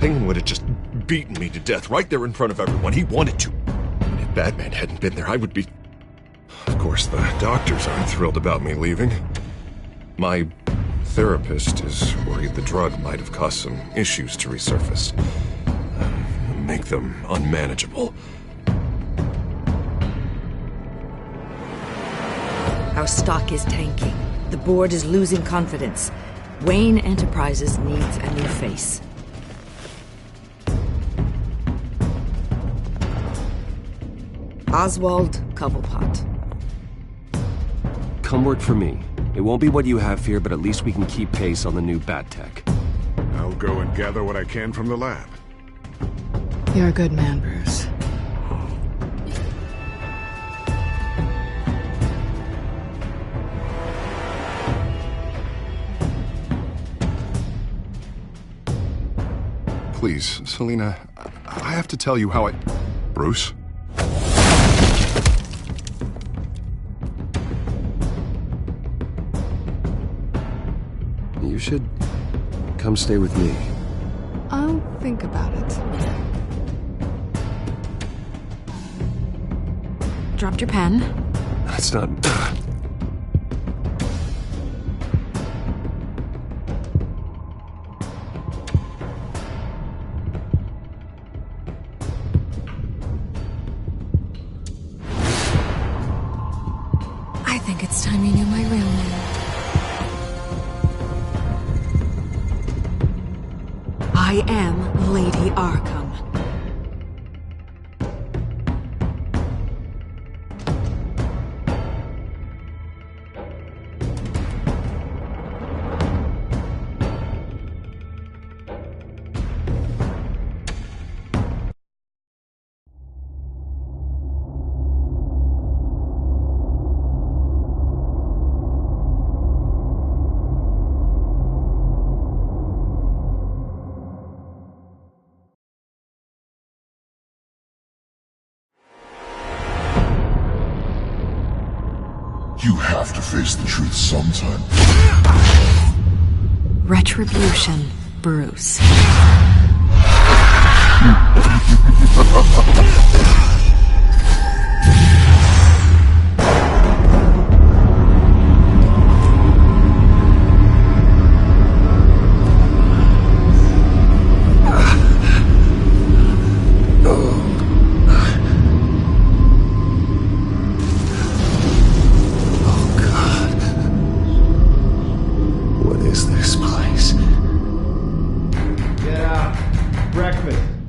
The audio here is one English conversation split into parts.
anyone would have just beaten me to death right there in front of everyone. He wanted to. And if Batman hadn't been there, I would be... Of course, the doctors aren't thrilled about me leaving. My therapist is worried the drug might have caused some issues to resurface. Make them unmanageable. Our stock is tanking. The board is losing confidence. Wayne Enterprises needs a new face. Oswald Cobblepot. Come work for me. It won't be what you have here, but at least we can keep pace on the new bat tech. I'll go and gather what I can from the lab. You're a good man, Bruce. Please, Selina, I have to tell you how I... Bruce? You should come stay with me. I'll think about it. Dropped your pen. That's not... I think it's time you knew my real name. I am Lady Arkham. You have to face the truth sometime. Retribution, Bruce.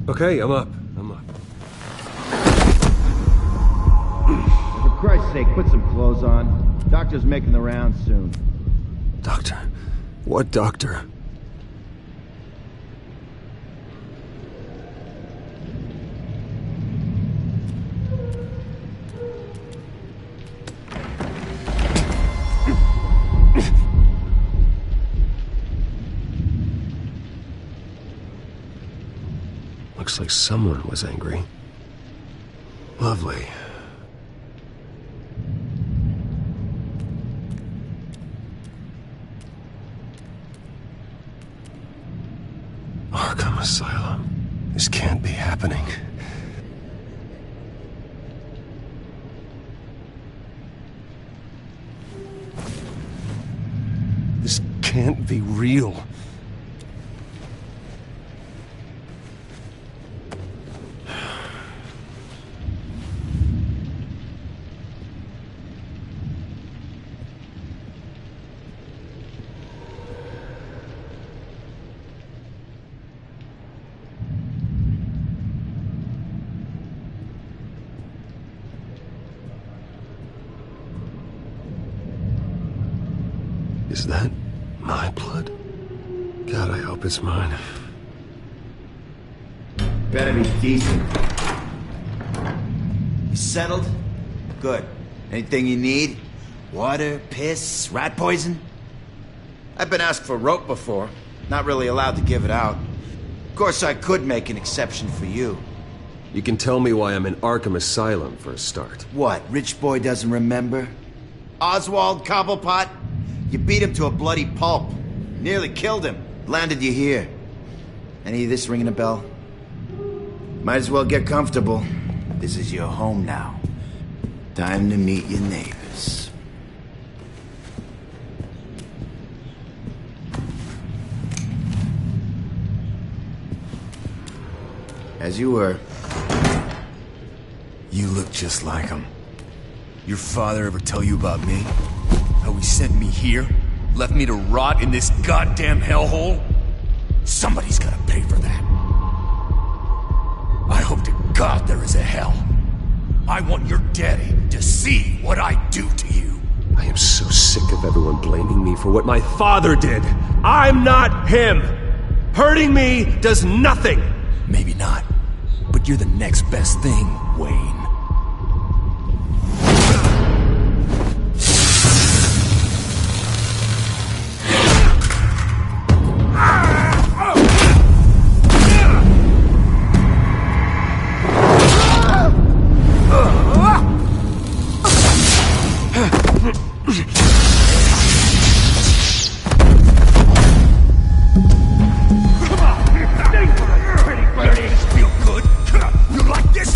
Okay, I'm up. For Christ's sake, put some clothes on. Doctor's making the rounds soon. Doctor? What doctor? Looks like someone was angry. Lovely. Arkham Asylum. This can't be happening. This can't be real. Is that my blood? God, I hope it's mine. Better be decent. You settled? Good. Anything you need? Water, piss, rat poison? I've been asked for rope before. Not really allowed to give it out. Of course, I could make an exception for you. You can tell me why I'm in Arkham Asylum for a start. What, rich boy doesn't remember? Oswald Any of this ringing a bell? Might as well get comfortable. This is your home now. Time to meet your neighbors. As you were. You look just like him. Your father ever tell you about me? How he sent me here? Left me to rot in this goddamn hellhole? Somebody's gotta pay for that. I hope to God there is a hell. I want your daddy to see what I do to you. I am so sick of everyone blaming me for what my father did. I'm not him. Hurting me does nothing. Maybe not, but you're the next best thing, Wayne.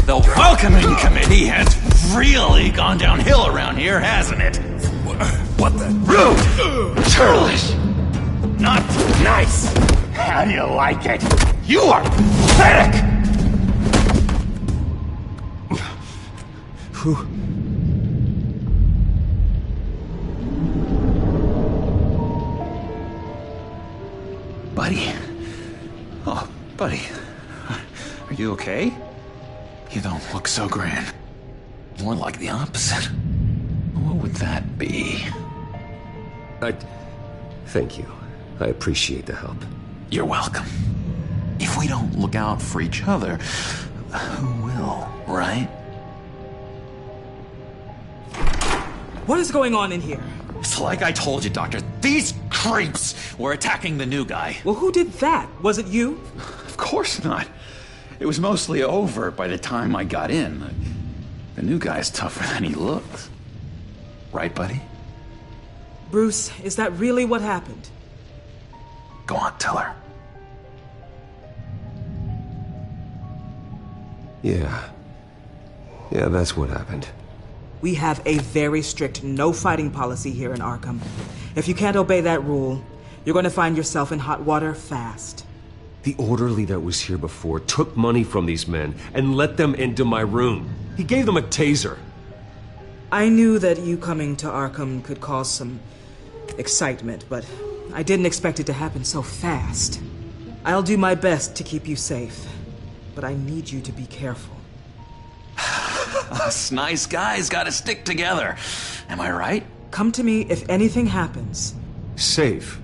The welcoming committee has really gone downhill around here, hasn't it? What the? Rude! Churlish! Not nice! How do you like it? You are pathetic! Buddy? Oh, buddy. Are you okay? You don't look so grand. More like the opposite. What would that be? Thank you. I appreciate the help. You're welcome. If we don't look out for each other, who will, right? What is going on in here? It's like I told you, Doctor. These creeps were attacking the new guy. Well, who did that? Was it you? Of course not. It was mostly over by the time I got in. The new guy's tougher than he looks. Right, buddy? Bruce, is that really what happened? Go on, tell her. Yeah, that's what happened. We have a very strict no fighting policy here in Arkham. If you can't obey that rule, you're going to find yourself in hot water fast. The orderly that was here before took money from these men and let them into my room. He gave them a taser. I knew that you coming to Arkham could cause some excitement, but I didn't expect it to happen so fast. I'll do my best to keep you safe, but I need you to be careful. Us nice guys gotta stick together. Am I right? Come to me if anything happens. Safe?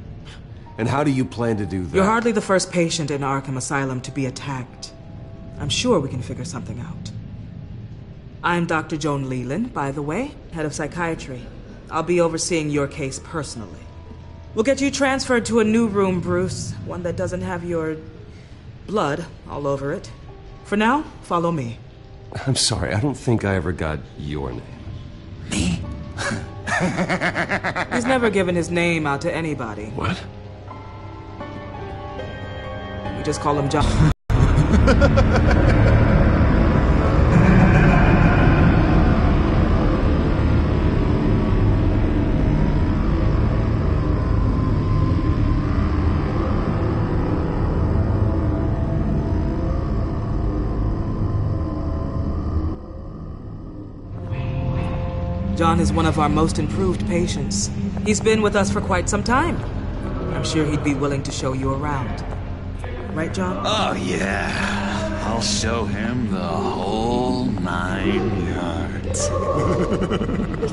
And how do you plan to do that? You're hardly the first patient in Arkham Asylum to be attacked. I'm sure we can figure something out. I'm Dr. Joan Leland, by the way, head of psychiatry. I'll be overseeing your case personally. We'll get you transferred to a new room, Bruce. One that doesn't have your blood all over it. For now, follow me. I'm sorry, I don't think I ever got your name. Me? He's never given his name out to anybody. What? We just call him John. John is one of our most improved patients. He's been with us for quite some time. I'm sure he'd be willing to show you around. Right, John? Oh, yeah. I'll show him the whole 9 yards.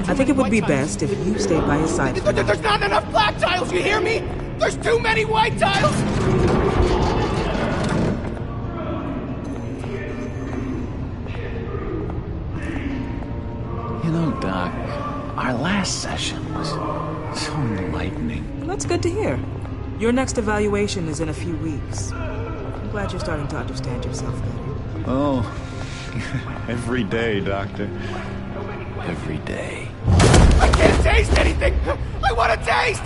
I think it would be best if you stayed by his side. There's not enough black tiles, you hear me? There's too many white tiles! You know, Doc, our last session was so enlightening. Well, that's good to hear. Your next evaluation is in a few weeks. I'm glad you're starting to understand yourself better. Oh, every day, Doctor. Every day. I can't taste anything! I want to taste!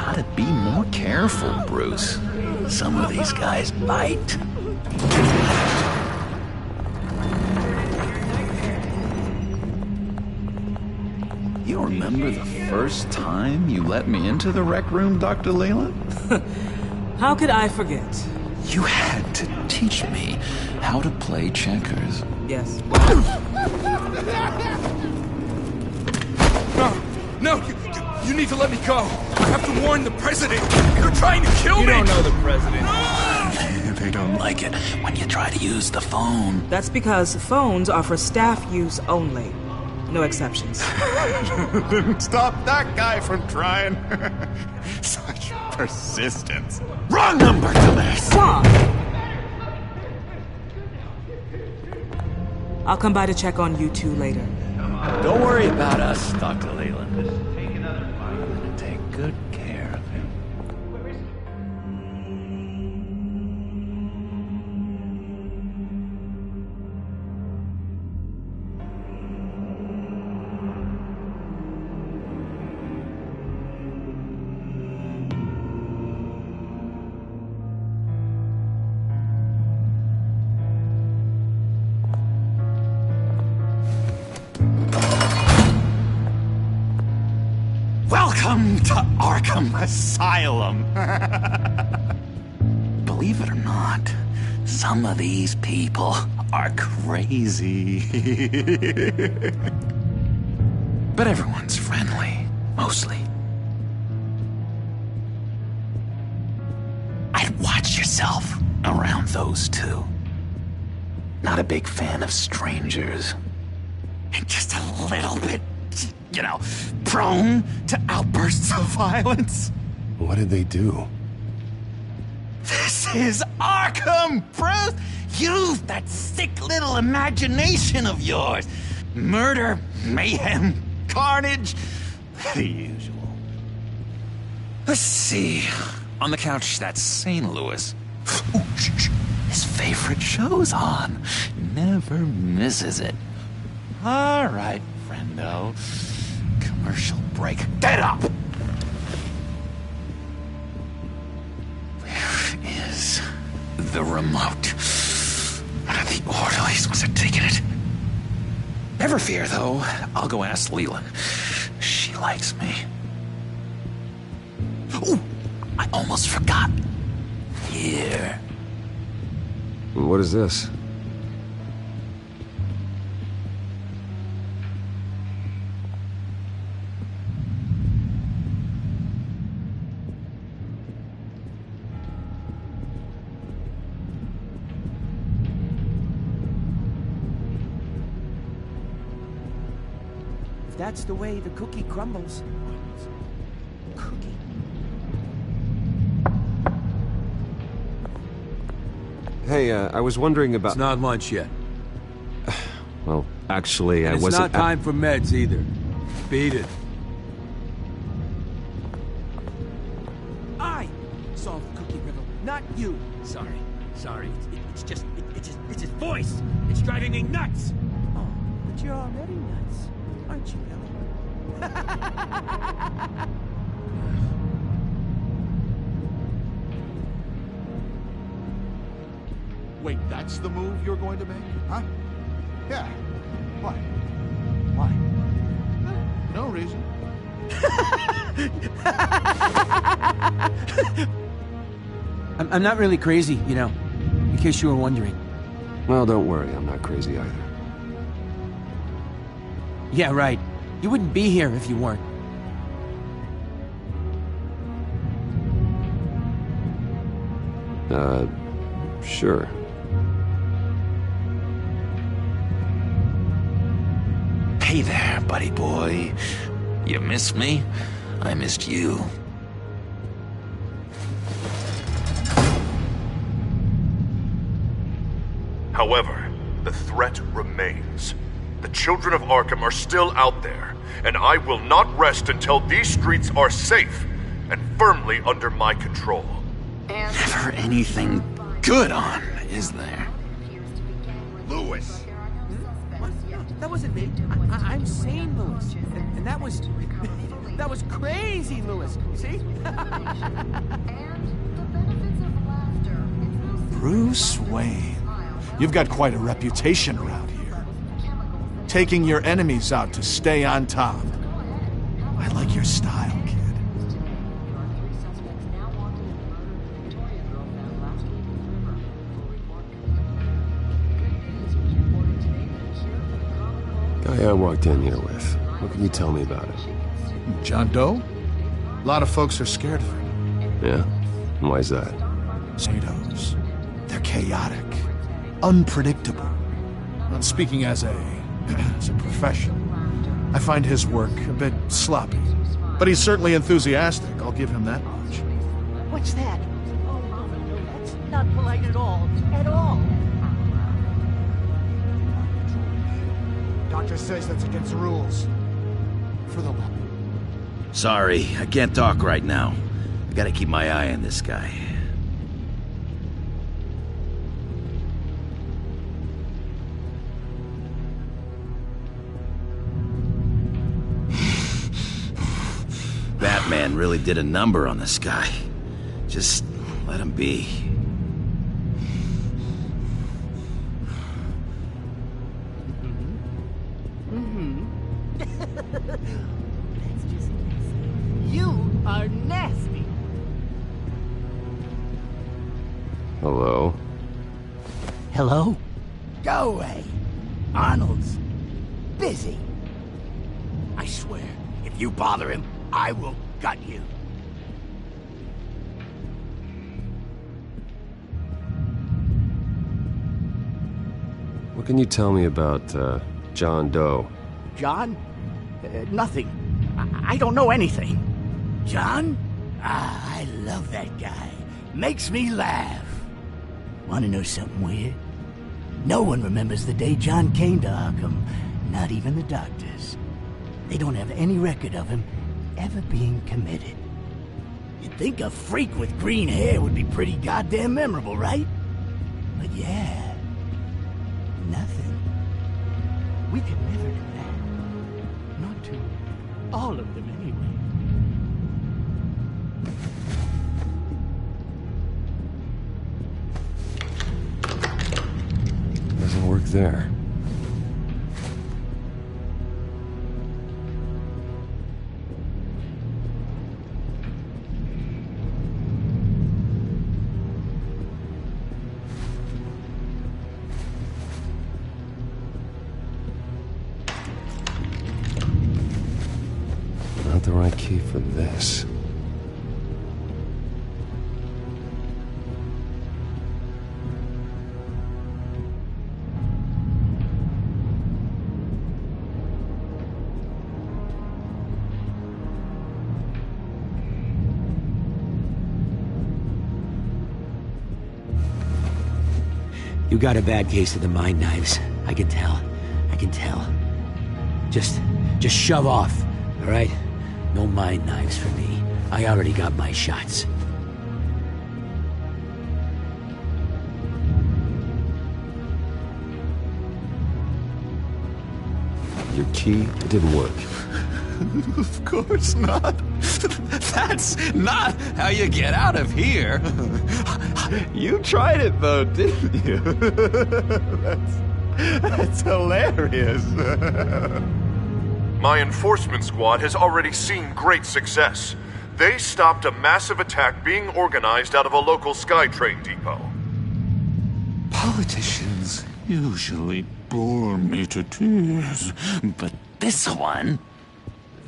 gotta be more careful, Bruce. Some of these guys bite. You remember the first time you let me into the rec room, Dr. Leland? How could I forget? You had to teach me how to play checkers. Yes. No, you need to let me go. I have to warn the president. They're trying to kill me. You don't know the president. They don't like it when you try to use the phone. That's because phones are for staff use only. No exceptions. Stop that guy from trying. Such persistence. Wrong number, dumbass. Wrong. I'll come by to check on you two later. Don't worry about us, Dr. Leland. I'm gonna take good care of him. Welcome to Arkham Asylum. Believe it or not, some of these people are crazy. But everyone's friendly, mostly. I'd watch yourself around those two. Not a big fan of strangers. And just a little bit, you know, prone to outbursts of violence. What did they do? This is Arkham, Bruce! Use that sick little imagination of yours. Murder, mayhem, carnage, the usual. Let's see. On the couch, that's St. Louis. Ooh, shh. His favorite show's on. Never misses it. All right, friendo. Commercial break. Get up! Where is the remote? One of the orderlies must have taken it. Never fear, though. I'll go ask Leela. She likes me. Ooh, I almost forgot. Here. What is this? That's the way the cookie crumbles. Cookie. Hey, I was wondering about... It's not lunch yet. Well, actually, I wasn't... It's not time for meds, either. Beat it. I solved the cookie riddle, not you. Sorry. It's just his voice. It's driving me nuts. Oh, but you're already nuts, aren't you, Billy? Wait, that's the move you're going to make? Huh? Yeah. Why? Why? No reason. I'm not really crazy, you know, in case you were wondering. Well, don't worry, I'm not crazy either. Yeah, right. You wouldn't be here if you weren't. Sure. Hey there, buddy boy. You missed me? I missed you. However, the threat remains. The children of Arkham are still out there, and I will not rest until these streets are safe and firmly under my control. Never anything good on, is there? Lewis! What? That wasn't me. I'm saying Lewis. And that was That was crazy, Lewis. See? Bruce Wayne. You've got quite a reputation around here. Taking your enemies out to stay on top. I like your style, kid. Guy I walked in here with. What can you tell me about it? John Doe? A lot of folks are scared of him. Yeah? And why's that? Potatoes. They're chaotic. Unpredictable. And speaking as a professional, I find his work a bit sloppy. But he's certainly enthusiastic, I'll give him that much. What's that? Oh, no, that's not polite at all. At all. Doctor says that's against the rules. For the law. Sorry, I can't talk right now. I gotta keep my eye on this guy. Batman really did a number on this guy. Just let him be. That's just nasty. You are nasty. Hello? Hello? Go away. Arnold's busy. I swear, if you bother him, I will gut you. What can you tell me about, John Doe? John? Nothing. I don't know anything. John? Ah, I love that guy. Makes me laugh. Want to know something weird? No one remembers the day John came to Arkham. Not even the doctors. They don't have any record of him ever being committed. You'd think a freak with green hair would be pretty goddamn memorable, right? But yeah, nothing. We could never do that. Not to all of them, anyway. Doesn't work there. Not the right key for this. You got a bad case of the mind knives. I can tell. I can tell. Just shove off, all right? No mind knives for me. I already got my shots. Your key didn't work. Of course not. That's not how you get out of here. You tried it though, didn't you? That's hilarious. My enforcement squad has already seen great success. They stopped a massive attack being organized out of a local SkyTrain depot. Politicians usually bore me to tears, but this one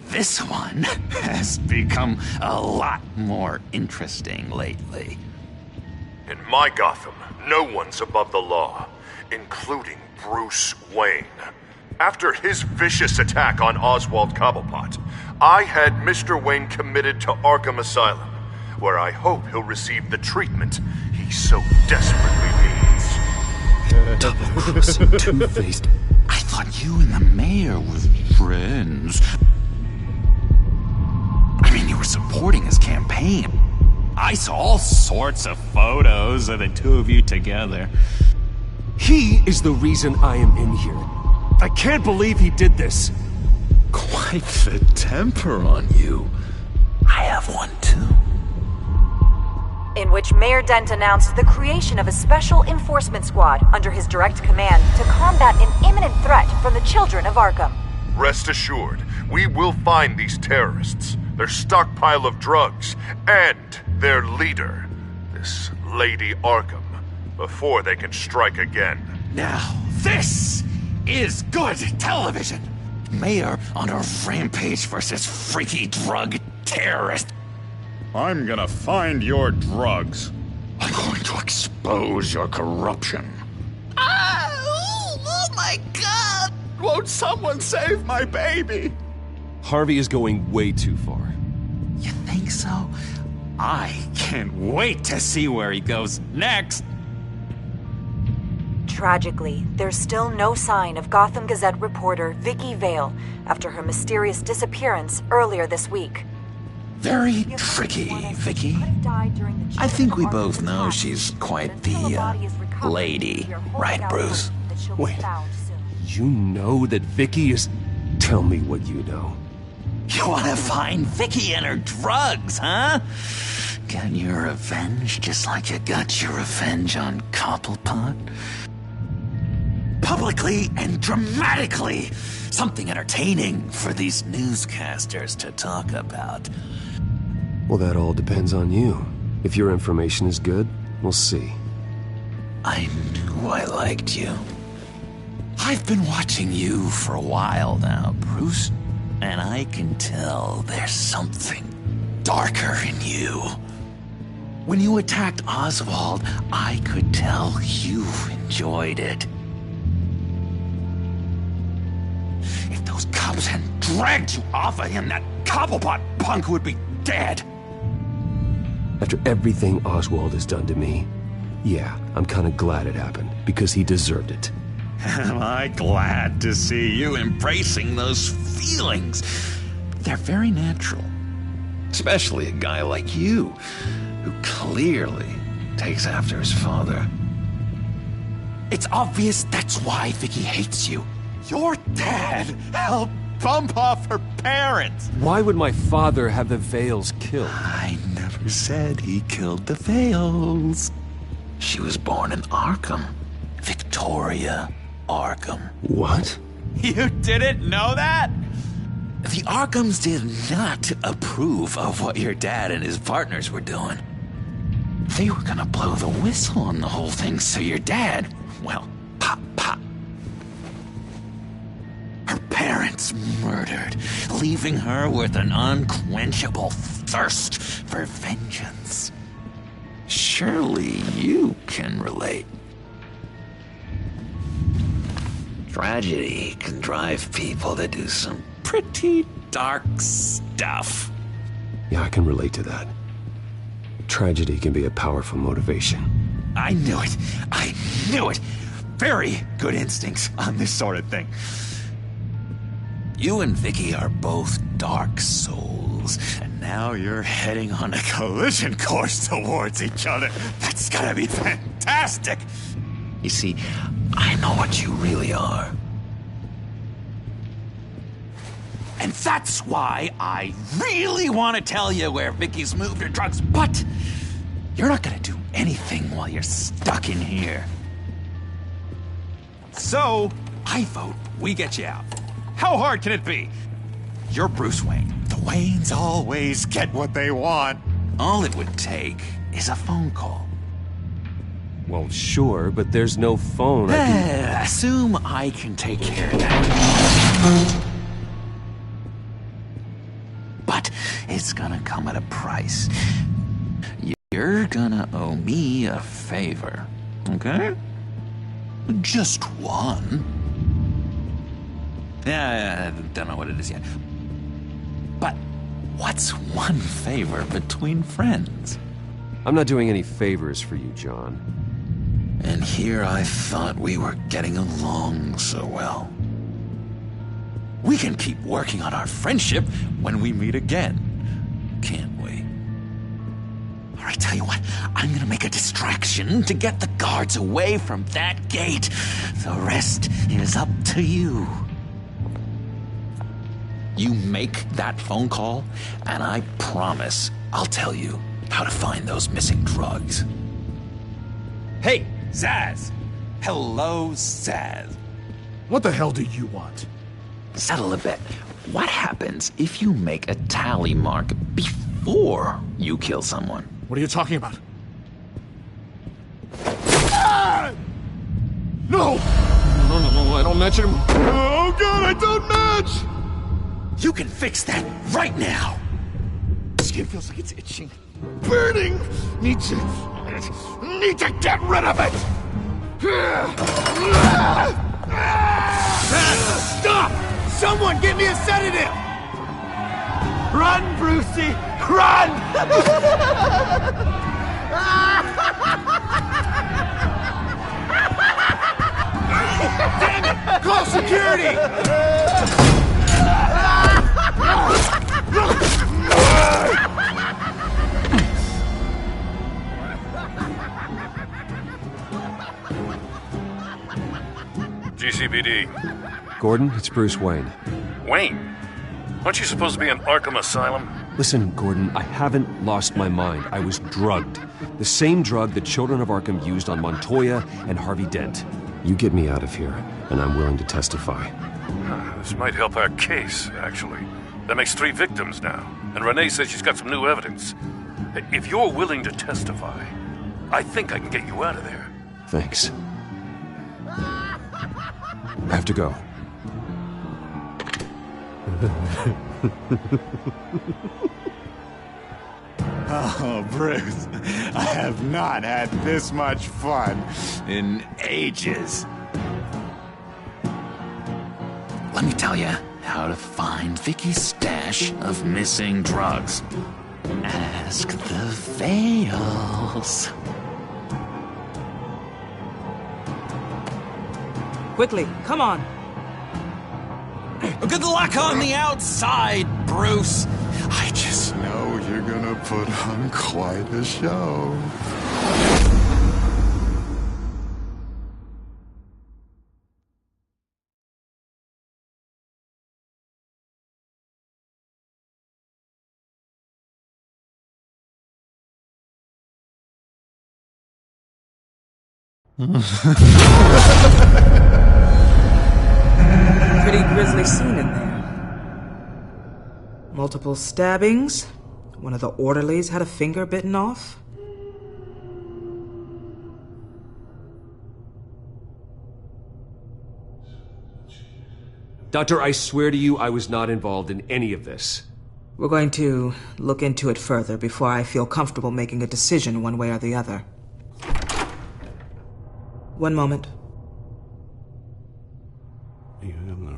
has become a lot more interesting lately. In my Gotham, no one's above the law, including Bruce Wayne. After his vicious attack on Oswald Cobblepot, I had Mr. Wayne committed to Arkham Asylum, where I hope he'll receive the treatment he so desperately needs. Double-crossing, two-faced. I thought you and the mayor were friends. I mean, you were supporting his campaign. I saw all sorts of photos of the two of you together. He is the reason I am in here. I can't believe he did this. Quiet. like the temper on you. I have one too. In which Mayor Dent announced the creation of a special enforcement squad under his direct command to combat an imminent threat from the children of Arkham. Rest assured, we will find these terrorists, their stockpile of drugs, and their leader, this Lady Arkham, before they can strike again. Now, this is good television! Mayor on a rampage versus freaky drug terrorist. I'm gonna find your drugs. I'm going to expose your corruption. Oh my God! Won't someone save my baby? Harvey is going way too far. You think so? I can't wait to see where he goes next. Tragically, there's still no sign of Gotham Gazette reporter Vicky Vale after her mysterious disappearance earlier this week. Very tricky, Vicky. I think we both know she's quite the, lady, right, Bruce? Wait, you know that Vicky is... Tell me what you know. You wanna find Vicky and her drugs, huh? Get your revenge just like you got your revenge on Cobblepot? Publicly and dramatically! Something entertaining for these newscasters to talk about. Well, that all depends on you. If your information is good, we'll see. I knew I liked you. I've been watching you for a while now, Bruce, and I can tell there's something darker in you. When you attacked Oswald, I could tell you enjoyed it. If those cops hadn't dragged you off of him, that Cobblepot punk would be dead. After everything Oswald has done to me, yeah, I'm kind of glad it happened, because he deserved it. Am I glad to see you embracing those feelings? They're very natural. Especially a guy like you, who clearly takes after his father. It's obvious that's why Vicky hates you. Your dad helped bump off her parents. Why would my father have the Vales killed? I never said he killed the Vales. She was born in Arkham. Victoria Arkham. What? You didn't know that? The Arkhams did not approve of what your dad and his partners were doing. They were gonna blow the whistle on the whole thing, so your dad, well, pop. Her parents murdered, leaving her with an unquenchable thirst for vengeance. Surely you can relate. Tragedy can drive people to do some pretty dark stuff. Yeah, I can relate to that. Tragedy can be a powerful motivation. I knew it. I knew it. Very good instincts on this sort of thing. You and Vicky are both dark souls, and now you're heading on a collision course towards each other. That's gonna be fantastic! You see, I know what you really are. And that's why I really want to tell you where Vicky's moved her drugs, but you're not gonna do anything while you're stuck in here. So, I vote we get you out. How hard can it be? You're Bruce Wayne. The Waynes always get what they want. All it would take is a phone call. Well, sure, but there's no phone. Assume I can take care of that. But it's gonna come at a price. You're gonna owe me a favor, okay? Just one. Yeah, I don't know what it is yet. But what's one favor between friends? I'm not doing any favors for you, John. And here I thought we were getting along so well. We can keep working on our friendship when we meet again, can't we? All right, tell you what, I'm gonna make a distraction to get the guards away from that gate. The rest is up to you. You make that phone call, and I promise I'll tell you how to find those missing drugs. Hey, Zaz! Hello, Zaz. What the hell do you want? Settle a bit. What happens if you make a tally mark before you kill someone? What are you talking about? Ah! No! No, I don't match him. Oh god, I don't match! You can fix that right now! Skin feels like it's itching. Burning! Need to get rid of it! Stop! Someone get me a sedative! Run, Brucey! Run! Damn it! Call security! GCPD. Gordon, it's Bruce Wayne. Wayne? Aren't you supposed to be in Arkham Asylum? Listen, Gordon, I haven't lost my mind. I was drugged. The same drug the children of Arkham used on Montoya and Harvey Dent. You get me out of here, and I'm willing to testify. This might help our case, actually. That makes 3 victims now, and Renee says she's got some new evidence. If you're willing to testify, I think I can get you out of there. Thanks. I have to go. Oh, Bruce, I have not had this much fun in ages. Let me tell you how to find Vicky's stash of missing drugs. Ask the Vales. Quickly, come on. Good luck on the outside, Bruce. I just know you're gonna put on quite a show. Pretty grisly scene in there. Multiple stabbings. One of the orderlies had a finger bitten off. Doctor, I swear to you I was not involved in any of this. We're going to look into it further before I feel comfortable making a decision one way or the other. One moment.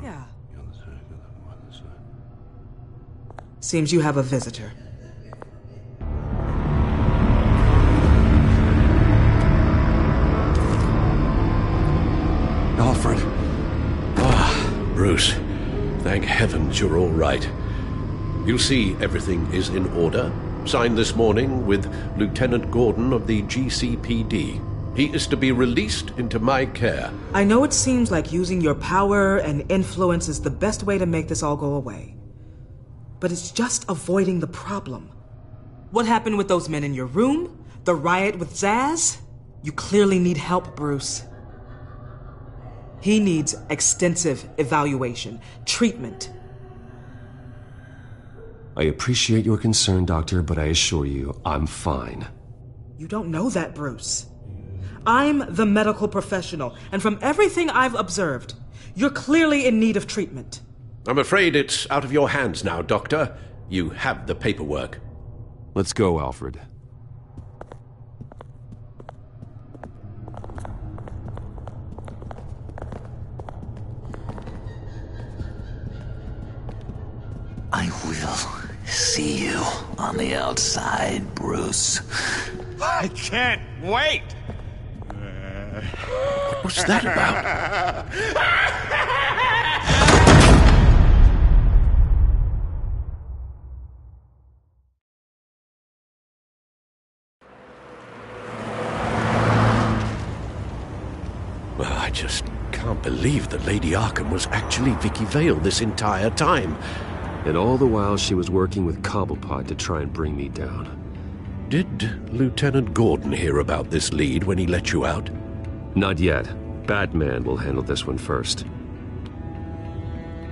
Yeah. Seems you have a visitor. Alfred. Bruce, thank heavens you're all right. You'll see everything is in order. Signed this morning with Lieutenant Gordon of the GCPD. He is to be released into my care. I know it seems like using your power and influence is the best way to make this all go away. But it's just avoiding the problem. What happened with those men in your room? The riot with Zaz? You clearly need help, Bruce. He needs extensive evaluation, treatment. I appreciate your concern, Doctor, but I assure you, I'm fine. You don't know that, Bruce. I'm the medical professional, and from everything I've observed, you're clearly in need of treatment. I'm afraid it's out of your hands now, Doctor. You have the paperwork. Let's go, Alfred. I will see you on the outside, Bruce. I can't wait! What's that about? Well, I just can't believe that Lady Arkham was actually Vicky Vale this entire time. And all the while she was working with Cobblepot to try and bring me down. Did Lieutenant Gordon hear about this lead when he let you out? Not yet. Batman will handle this one first.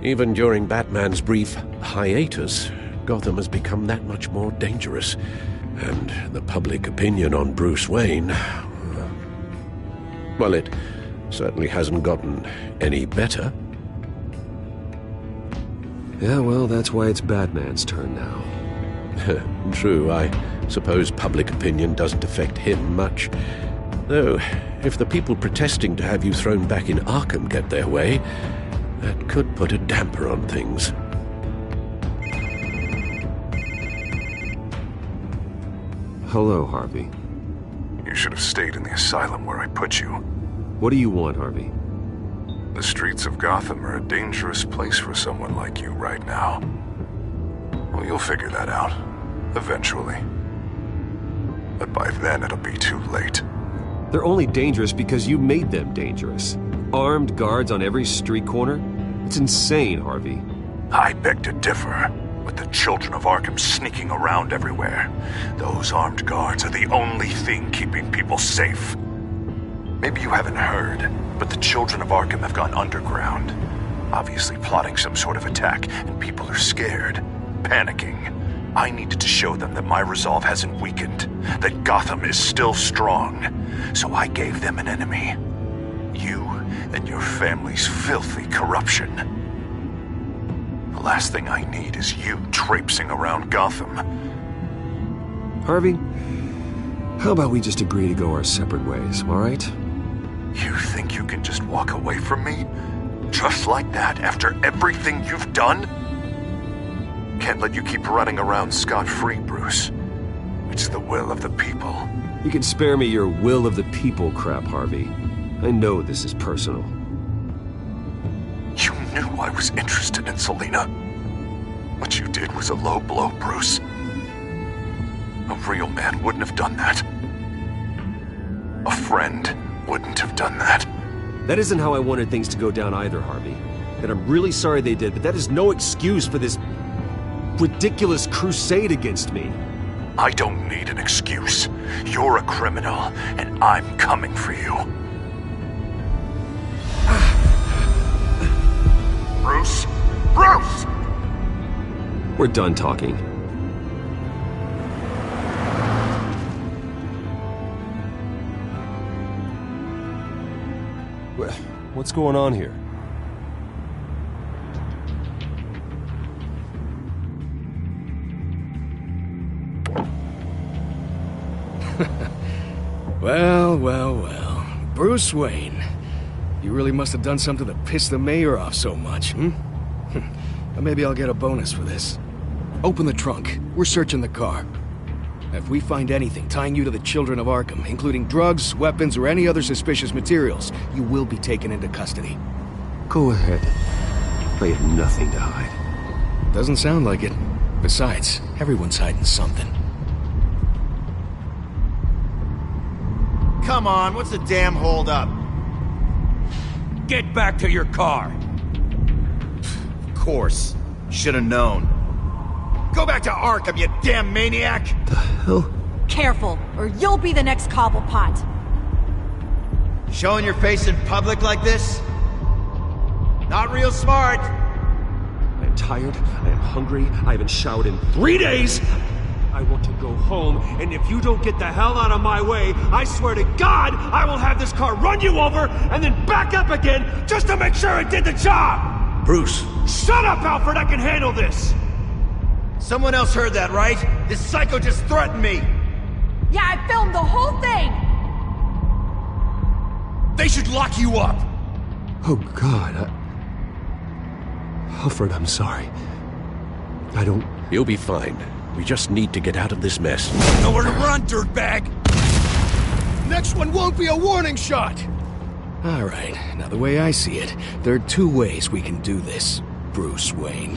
Even during Batman's brief hiatus, Gotham has become that much more dangerous. And the public opinion on Bruce Wayne... well, it certainly hasn't gotten any better. Yeah, well, that's why it's Batman's turn now. True, I suppose public opinion doesn't affect him much. Though, if the people protesting to have you thrown back in Arkham get their way, that could put a damper on things. Hello, Harvey. You should have stayed in the asylum where I put you. What do you want, Harvey? The streets of Gotham are a dangerous place for someone like you right now. Well, you'll figure that out. Eventually. But by then it'll be too late. They're only dangerous because you made them dangerous. Armed guards on every street corner? It's insane, Harvey. I beg to differ. With the children of Arkham sneaking around everywhere, those armed guards are the only thing keeping people safe. Maybe you haven't heard, but the children of Arkham have gone underground. Obviously plotting some sort of attack, and people are scared, panicking. I needed to show them that my resolve hasn't weakened, that Gotham is still strong. So I gave them an enemy. You and your family's filthy corruption. The last thing I need is you traipsing around Gotham. Harvey, how about we just agree to go our separate ways, all right? You think you can just walk away from me? Just like that, after everything you've done? Can't let you keep running around scot-free, Bruce. It's the will of the people. You can spare me your will of the people crap, Harvey. I know this is personal. You knew I was interested in Selina. What you did was a low blow, Bruce. A real man wouldn't have done that. A friend wouldn't have done that. That isn't how I wanted things to go down either, Harvey. And I'm really sorry they did, but that is no excuse for this ridiculous crusade against me. I don't need an excuse. You're a criminal, and I'm coming for you. Bruce? Bruce! We're done talking. What's going on here? Well. Bruce Wayne. You really must have done something to piss the mayor off so much, hmm? Maybe I'll get a bonus for this. Open the trunk. We're searching the car. If we find anything tying you to the children of Arkham, including drugs, weapons, or any other suspicious materials, you will be taken into custody. Go ahead. I have nothing to hide. Doesn't sound like it. Besides, everyone's hiding something. Come on, what's the damn holdup? Get back to your car! Of course. Should have known. Go back to Arkham, you damn maniac! The hell? Careful, or you'll be the next Cobblepot. Showing your face in public like this? Not real smart. I am tired, I am hungry, I haven't showered in 3 days! I want to go home, and if you don't get the hell out of my way, I swear to God, I will have this car run you over, and then back up again, just to make sure it did the job! Bruce! Shut up, Alfred, I can handle this! Someone else heard that, right? This psycho just threatened me! Yeah, I filmed the whole thing! They should lock you up! Oh, God, Alfred, I'm sorry. I don't... You'll be fine. We just need to get out of this mess. Nowhere to run, dirtbag! Next one won't be a warning shot! Alright, now the way I see it, there are two ways we can do this, Bruce Wayne.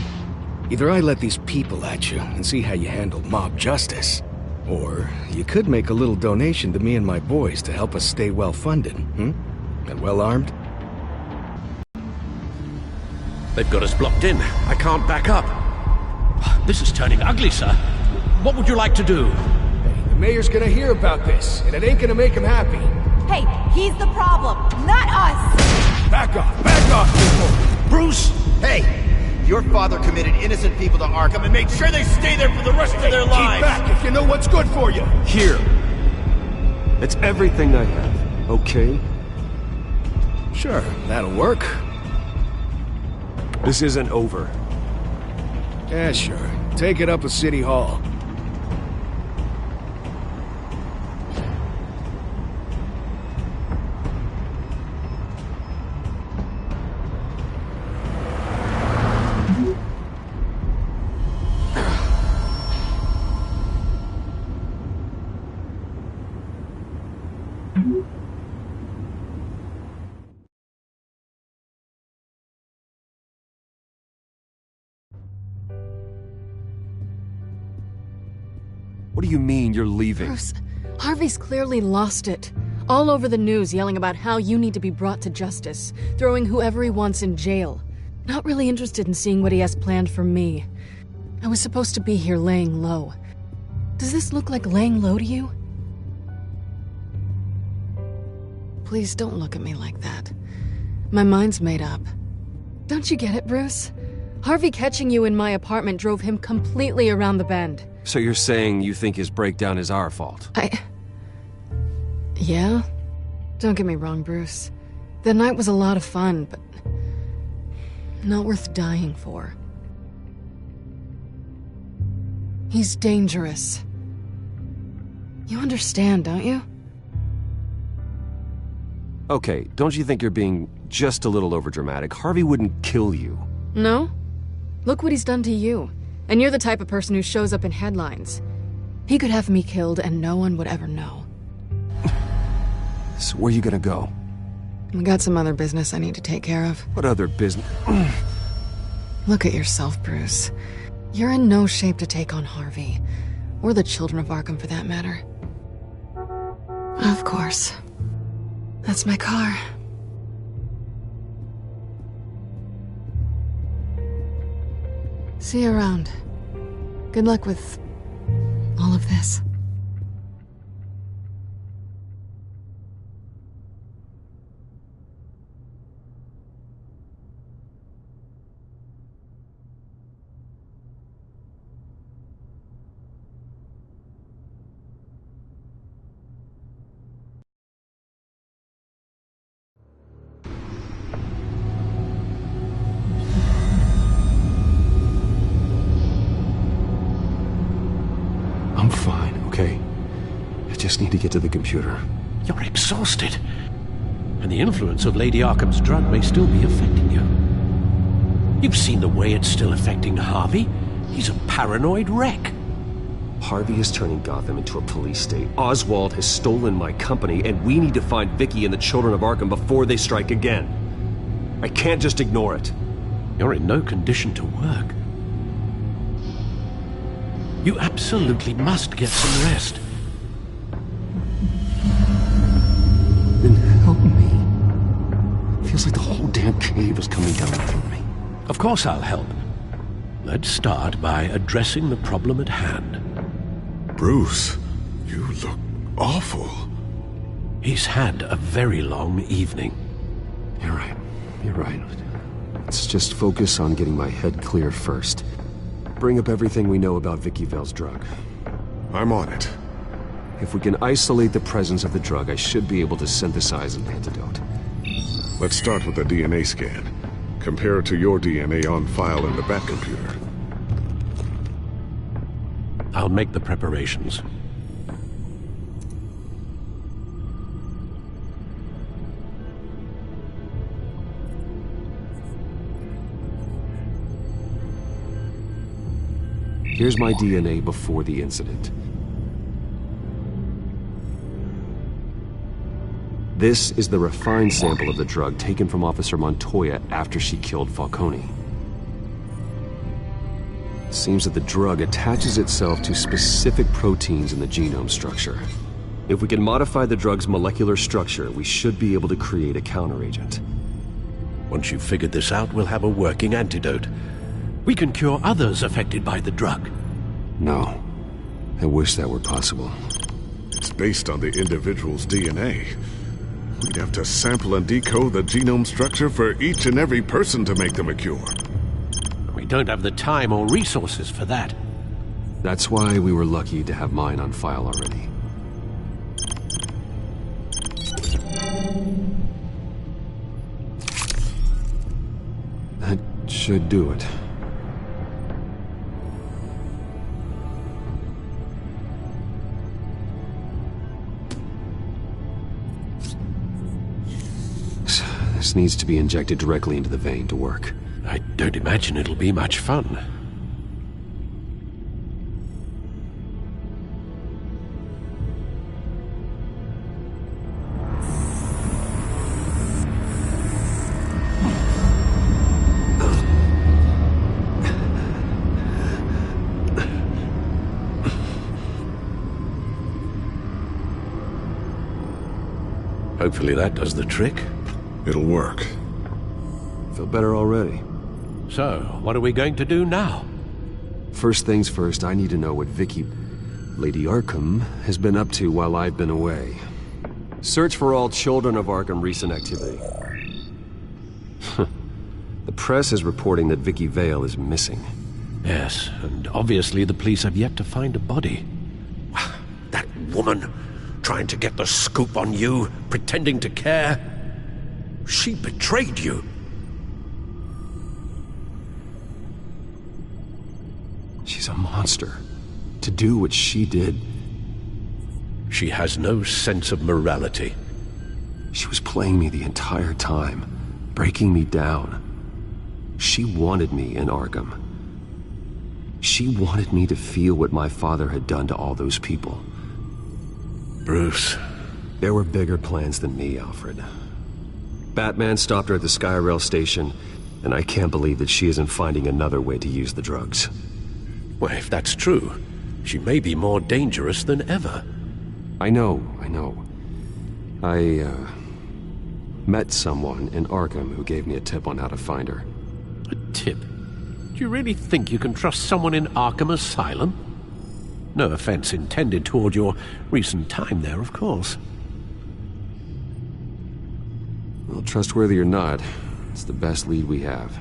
Either I let these people at you and see how you handle mob justice, or you could make a little donation to me and my boys to help us stay well-funded, and well-armed. They've got us blocked in. I can't back up. This is turning ugly, sir. What would you like to do? Hey, the mayor's gonna hear about this, and it ain't gonna make him happy. Hey, he's the problem, not us! Back off, people! Bruce! Hey! Your father committed innocent people to Arkham and made sure they stay there for the rest of their lives! Keep back if you know what's good for you! Here. It's everything I have, okay? Sure, that'll work. This isn't over. Yeah, sure. Take it up at City Hall. What do you mean you're leaving? Bruce, Harvey's clearly lost it. All over the news yelling about how you need to be brought to justice, throwing whoever he wants in jail. Not really interested in seeing what he has planned for me. I was supposed to be here laying low. Does this look like laying low to you? Please don't look at me like that. My mind's made up. Don't you get it, Bruce? Harvey catching you in my apartment drove him completely around the bend. So you're saying you think his breakdown is our fault? Yeah? Don't get me wrong, Bruce. The night was a lot of fun, but not worth dying for. He's dangerous. You understand, don't you? Okay, don't you think you're being just a little overdramatic? Harvey wouldn't kill you. No? Look what he's done to you. And you're the type of person who shows up in headlines. He could have me killed and no one would ever know. So where are you gonna go? I got some other business I need to take care of. What other business? Look at yourself, Bruce. You're in no shape to take on Harvey. Or the children of Arkham, for that matter. Of course. That's my car. See you around. Good luck with all of this. I'm fine, okay? I just need to get to the computer. You're exhausted. And the influence of Lady Arkham's drug may still be affecting you. You've seen the way it's still affecting Harvey. He's a paranoid wreck. Harvey is turning Gotham into a police state. Oswald has stolen my company, and we need to find Vicky and the children of Arkham before they strike again. I can't just ignore it. You're in no condition to work. You absolutely must get some rest. Then help me. Feels like the whole damn cave is coming down from me. Of course I'll help. Let's start by addressing the problem at hand. Bruce, you look awful. He's had a very long evening. You're right. You're right. Let's just focus on getting my head clear first. Bring up everything we know about Vicky Vale's drug. I'm on it. If we can isolate the presence of the drug, I should be able to synthesize an antidote. Let's start with a DNA scan. Compare it to your DNA on file in the Batcomputer. I'll make the preparations. Here's my DNA before the incident. This is the refined sample of the drug taken from Officer Montoya after she killed Falcone. It seems that the drug attaches itself to specific proteins in the genome structure. If we can modify the drug's molecular structure, we should be able to create a counteragent. Once you've figured this out, we'll have a working antidote. We can cure others affected by the drug. No. I wish that were possible. It's based on the individual's DNA. We'd have to sample and decode the genome structure for each and every person to make them a cure. We don't have the time or resources for that. That's why we were lucky to have mine on file already. That should do it. This needs to be injected directly into the vein to work. I don't imagine it'll be much fun. Hopefully that does the trick. It'll work. Feel better already. So, what are we going to do now? First things first, I need to know what Lady Arkham, has been up to while I've been away. Search for all children of Arkham recent activity. The press is reporting that Vicky Vale is missing. Yes, and obviously the police have yet to find a body. That woman, trying to get the scoop on you, pretending to care. She betrayed you. She's a monster. To do what she did... She has no sense of morality. She was playing me the entire time, breaking me down. She wanted me in Arkham. She wanted me to feel what my father had done to all those people. Bruce. There were bigger plans than me, Alfred. Batman stopped her at the Skyrail station, and I can't believe that she isn't finding another way to use the drugs. Well, if that's true, she may be more dangerous than ever. I know. I met someone in Arkham who gave me a tip on how to find her. A tip? Do you really think you can trust someone in Arkham Asylum? No offense intended toward your recent time there, of course. Well, trustworthy or not, it's the best lead we have.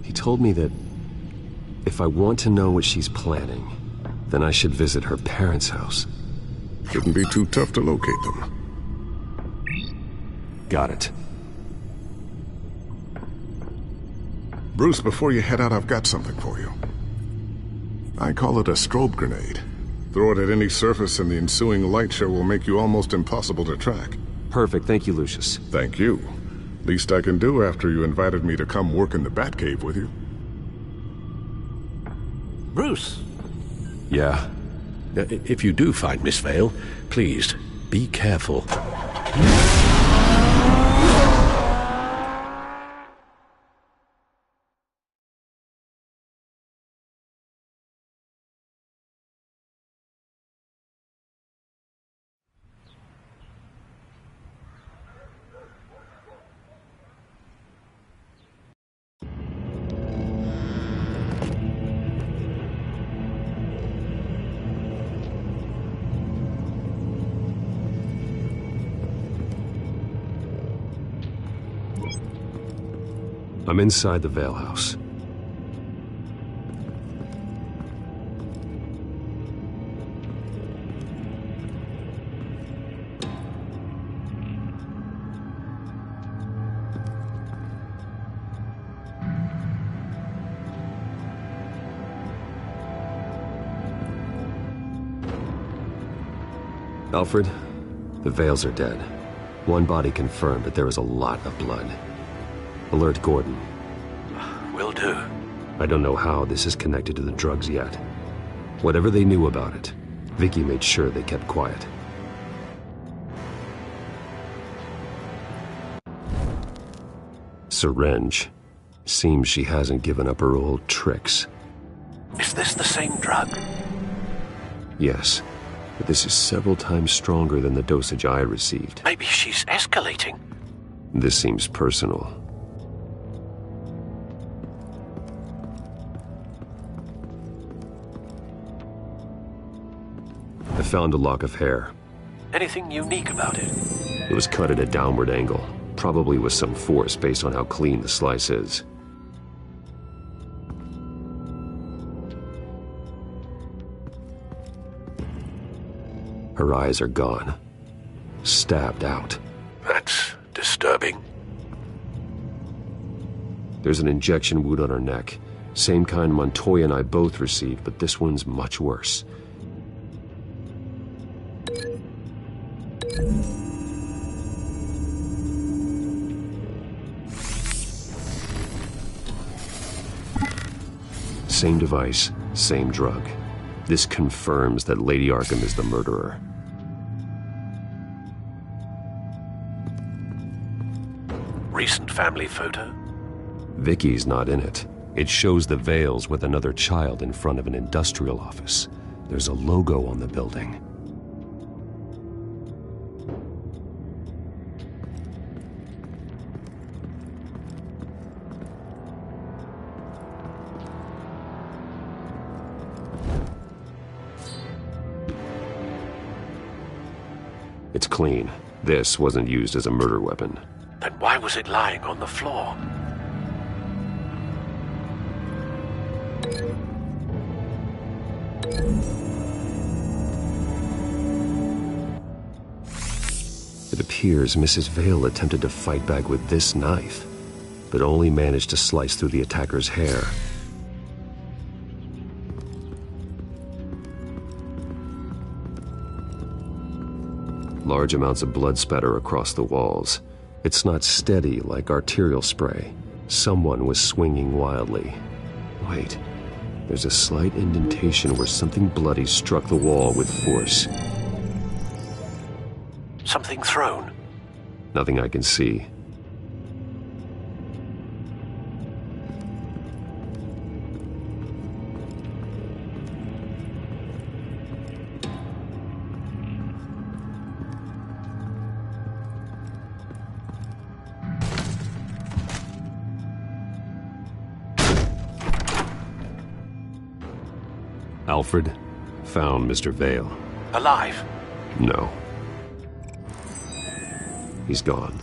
He told me that if I want to know what she's planning, then I should visit her parents' house. Shouldn't be too tough to locate them. Got it. Bruce, before you head out, I've got something for you. I call it a strobe grenade. Throw it at any surface and the ensuing light show will make you almost impossible to track. Perfect, thank you, Lucius. Thank you. Least I can do after you invited me to come work in the Batcave with you. Bruce! Yeah? If you do find Miss Vale, please, be careful. I'm inside the Vale House. Alfred, the Vales are dead. One body confirmed, but there is a lot of blood. Alert Gordon. Will do. I don't know how this is connected to the drugs yet. Whatever they knew about it, Vicky made sure they kept quiet. Syringe. Seems she hasn't given up her old tricks. Is this the same drug? Yes, but this is several times stronger than the dosage I received. Maybe she's escalating. This seems personal. I found a lock of hair. Anything unique about it? It was cut at a downward angle, probably with some force based on how clean the slice is. Her eyes are gone. Stabbed out. That's disturbing. There's an injection wound on her neck. Same kind Montoya and I both received, but this one's much worse. Same device, same drug. This confirms that Lady Arkham is the murderer. Recent family photo? Vicky's not in it. It shows the Vales with another child in front of an industrial office. There's a logo on the building. It's clean. This wasn't used as a murder weapon. Then why was it lying on the floor? It appears Mrs. Vale attempted to fight back with this knife, but only managed to slice through the attacker's hair. Large amounts of blood spatter across the walls. It's not steady like arterial spray. Someone was swinging wildly. Wait, there's a slight indentation where something bloody struck the wall with force. Something thrown? Nothing I can see. Alfred found Mr. Vale. Alive? No. He's gone.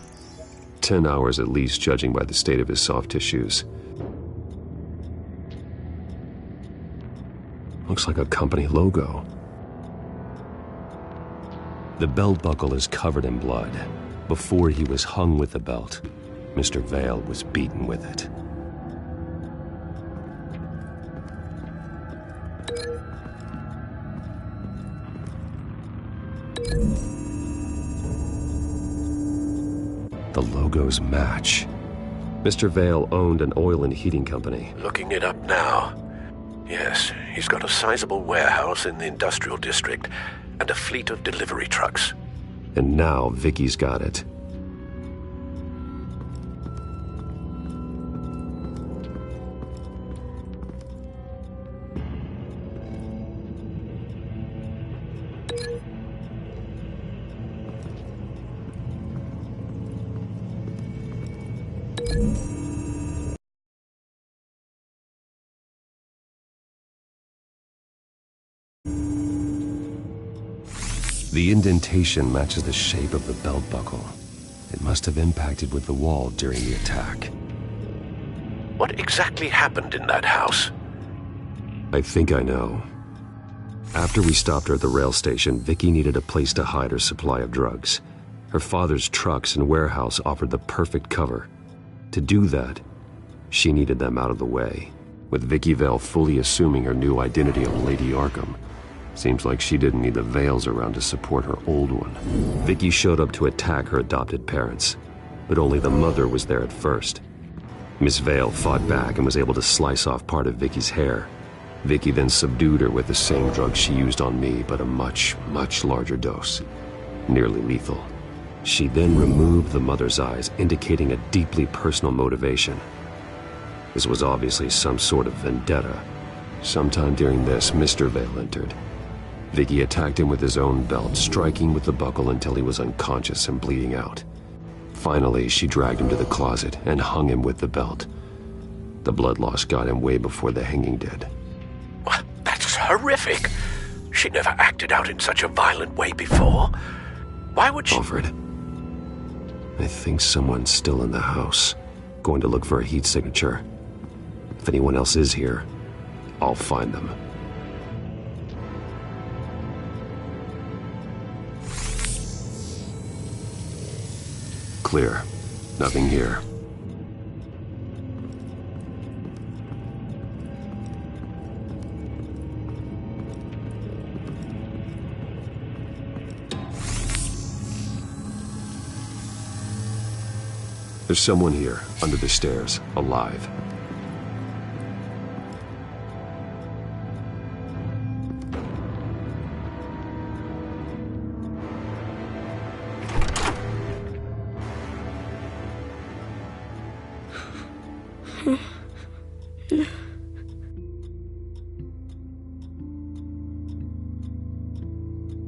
10 hours at least, judging by the state of his soft tissues. Looks like a company logo. The belt buckle is covered in blood. Before he was hung with the belt, Mr. Vale was beaten with it. The logos match. Mr. Vale owned an oil and heating company. Looking it up now. Yes, he's got a sizable warehouse in the industrial district and a fleet of delivery trucks. And now Vicky's got it. The indentation matches the shape of the belt buckle. It must have impacted with the wall during the attack. What exactly happened in that house? I think I know. After we stopped her at the rail station, Vicky needed a place to hide her supply of drugs. Her father's trucks and warehouse offered the perfect cover. To do that, she needed them out of the way, with Vicky Vale fully assuming her new identity of Lady Arkham. Seems like she didn't need the Vales around to support her old one. Vicky showed up to attack her adopted parents, but only the mother was there at first. Miss Vale fought back and was able to slice off part of Vicky's hair. Vicky then subdued her with the same drug she used on me, but a much, much larger dose. Nearly lethal. She then removed the mother's eyes, indicating a deeply personal motivation. This was obviously some sort of vendetta. Sometime during this, Mr. Vale entered. Vicky attacked him with his own belt, striking with the buckle until he was unconscious and bleeding out. Finally, she dragged him to the closet and hung him with the belt. The blood loss got him way before the hanging did. That's horrific. She never acted out in such a violent way before. Why would she... Alfred, I think someone's still in the house. Going to look for a heat signature. If anyone else is here, I'll find them. Clear. Nothing here. There's someone here, under the stairs, alive.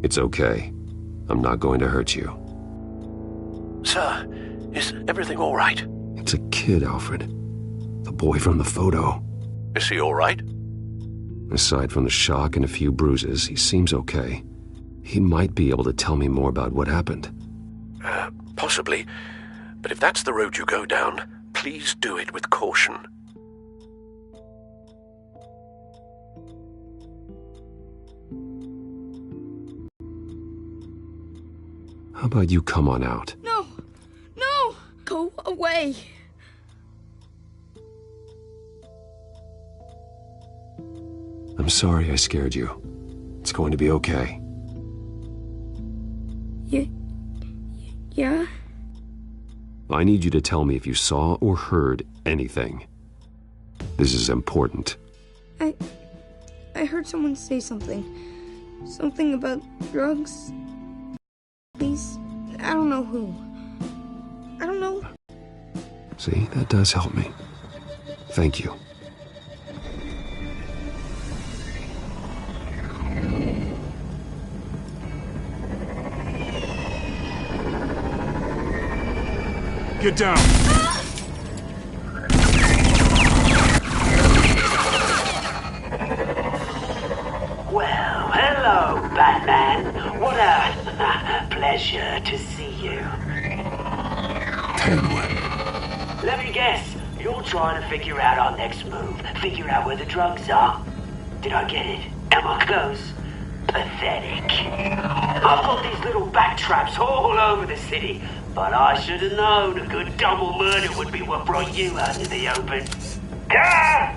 It's okay. I'm not going to hurt you. Sir, is everything all right? It's a kid, Alfred. The boy from the photo. Is he all right? Aside from the shock and a few bruises, he seems okay. He might be able to tell me more about what happened. Possibly. But if that's the road you go down, please do it with caution. How about you come on out? No! No! Go away! I'm sorry I scared you. It's going to be okay. Yeah? I need you to tell me if you saw or heard anything. This is important. I heard someone say something. Something about drugs. Please, I don't know who. I don't know. See, that does help me. Thank you. Get down! Well, hello, Batman. What a pleasure to see you. Penguin. Let me guess. You're trying to figure out our next move. Figure out where the drugs are. Did I get it? Am I close? Pathetic. I've got these little bat traps all over the city, but I should have known a good double murder would be what brought you out into the open. Ah!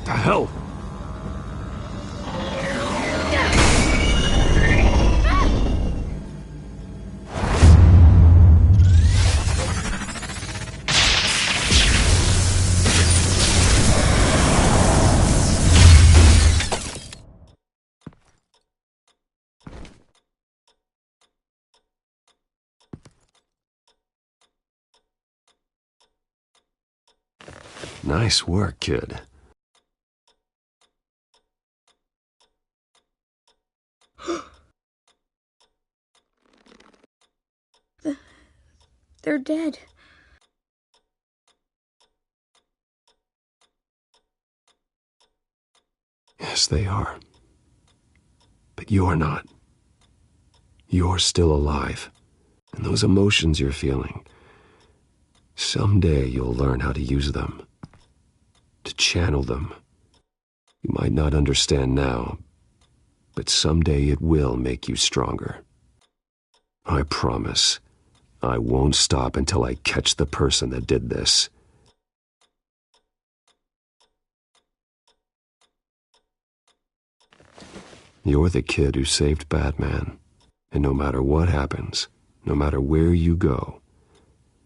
The hell? Nice work, kid. They're dead. Yes, they are. But you're not. You're still alive. And those emotions you're feeling, someday you'll learn how to use them. To channel them. You might not understand now, but someday it will make you stronger. I promise. I won't stop until I catch the person that did this. You're the kid who saved Batman. And no matter what happens, no matter where you go,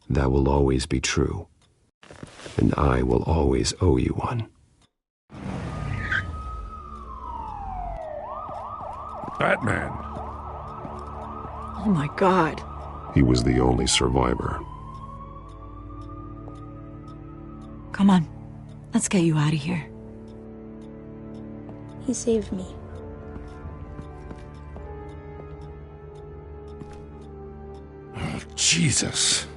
that will always be true. And I will always owe you one. Batman. Oh my God. He was the only survivor. Come on. Let's get you out of here. He saved me. Oh, Jesus.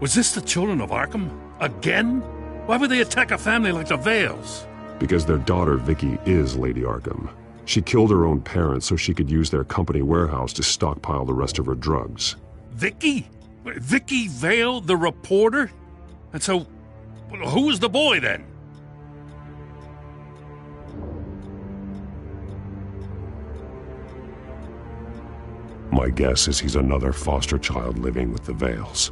Was this the children of Arkham? Again? Why would they attack a family like the Vales? Because their daughter, Vicky, is Lady Arkham. She killed her own parents so she could use their company warehouse to stockpile the rest of her drugs. Vicky? Vicky Vale, the reporter? And so, who was the boy then? My guess is he's another foster child living with the Vales.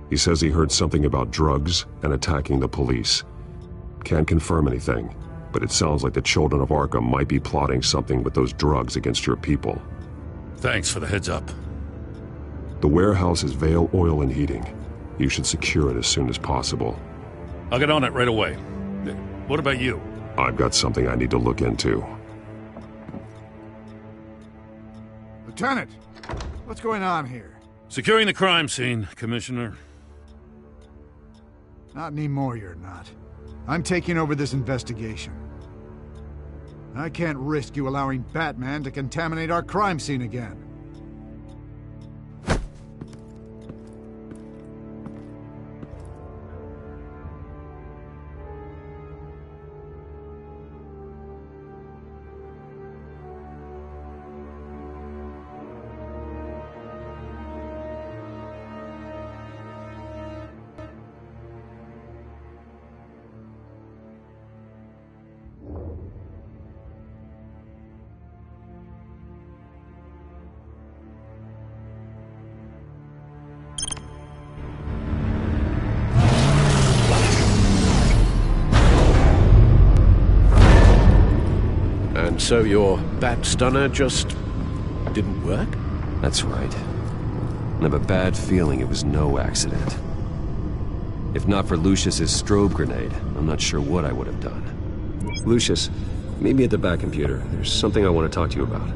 He says he heard something about drugs and attacking the police. Can't confirm anything, but it sounds like the children of Arkham might be plotting something with those drugs against your people. Thanks for the heads up. The warehouse is Vale Oil and Heating. You should secure it as soon as possible. I'll get on it right away. What about you? I've got something I need to look into. Lieutenant, what's going on here? Securing the crime scene, Commissioner. Not anymore, you're not. I'm taking over this investigation. I can't risk you allowing Batman to contaminate our crime scene again. So your bat stunner just didn't work? That's right. I have a bad feeling it was no accident. If not for Lucius's strobe grenade, I'm not sure what I would have done. Lucius, meet me at the back computer. There's something I want to talk to you about.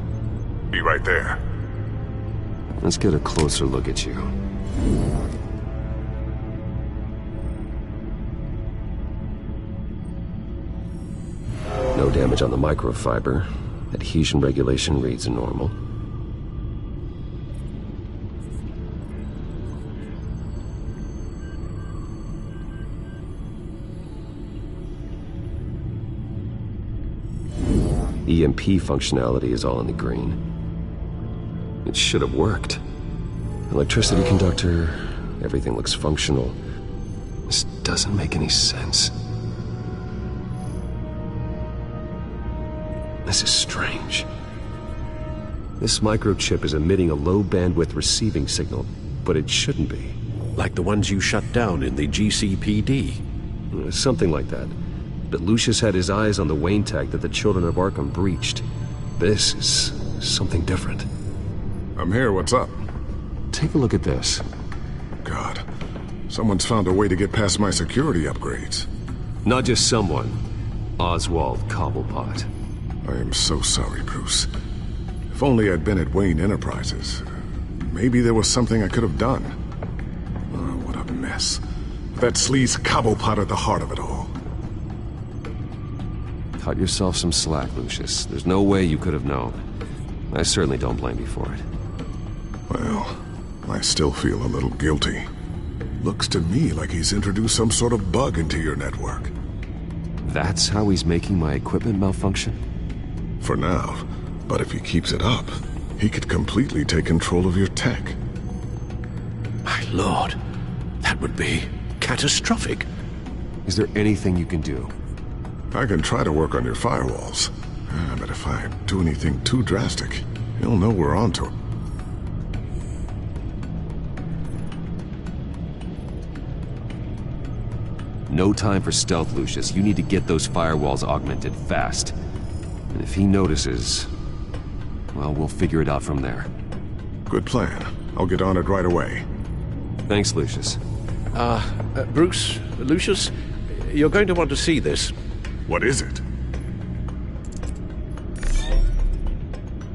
Be right there. Let's get a closer look at you. No damage on the microfiber. Adhesion regulation reads normal. EMP functionality is all in the green. It should have worked. Electricity conductor, everything looks functional. This doesn't make any sense. This is strange. This microchip is emitting a low-bandwidth receiving signal, but it shouldn't be. Like the ones you shut down in the GCPD? Something like that. But Lucius had his eyes on the Wayne tag that the children of Arkham breached. This is something different. I'm here, what's up? Take a look at this. God, someone's found a way to get past my security upgrades. Not just someone. Oswald Cobblepot. I am so sorry, Bruce. If only I'd been at Wayne Enterprises. Maybe there was something I could have done. Oh, what a mess. That sleaze Cobblepot at the heart of it all. Cut yourself some slack, Lucius. There's no way you could have known. I certainly don't blame you for it. Well, I still feel a little guilty. Looks to me like he's introduced some sort of bug into your network. That's how he's making my equipment malfunction? For now. But if he keeps it up, he could completely take control of your tech. My lord, that would be catastrophic. Is there anything you can do? I can try to work on your firewalls. But if I do anything too drastic, he'll know we're onto it. No time for stealth, Lucius. You need to get those firewalls augmented fast. And if he notices, well, we'll figure it out from there. Good plan. I'll get on it right away. Thanks, Lucius. Bruce, Lucius, you're going to want to see this. What is it?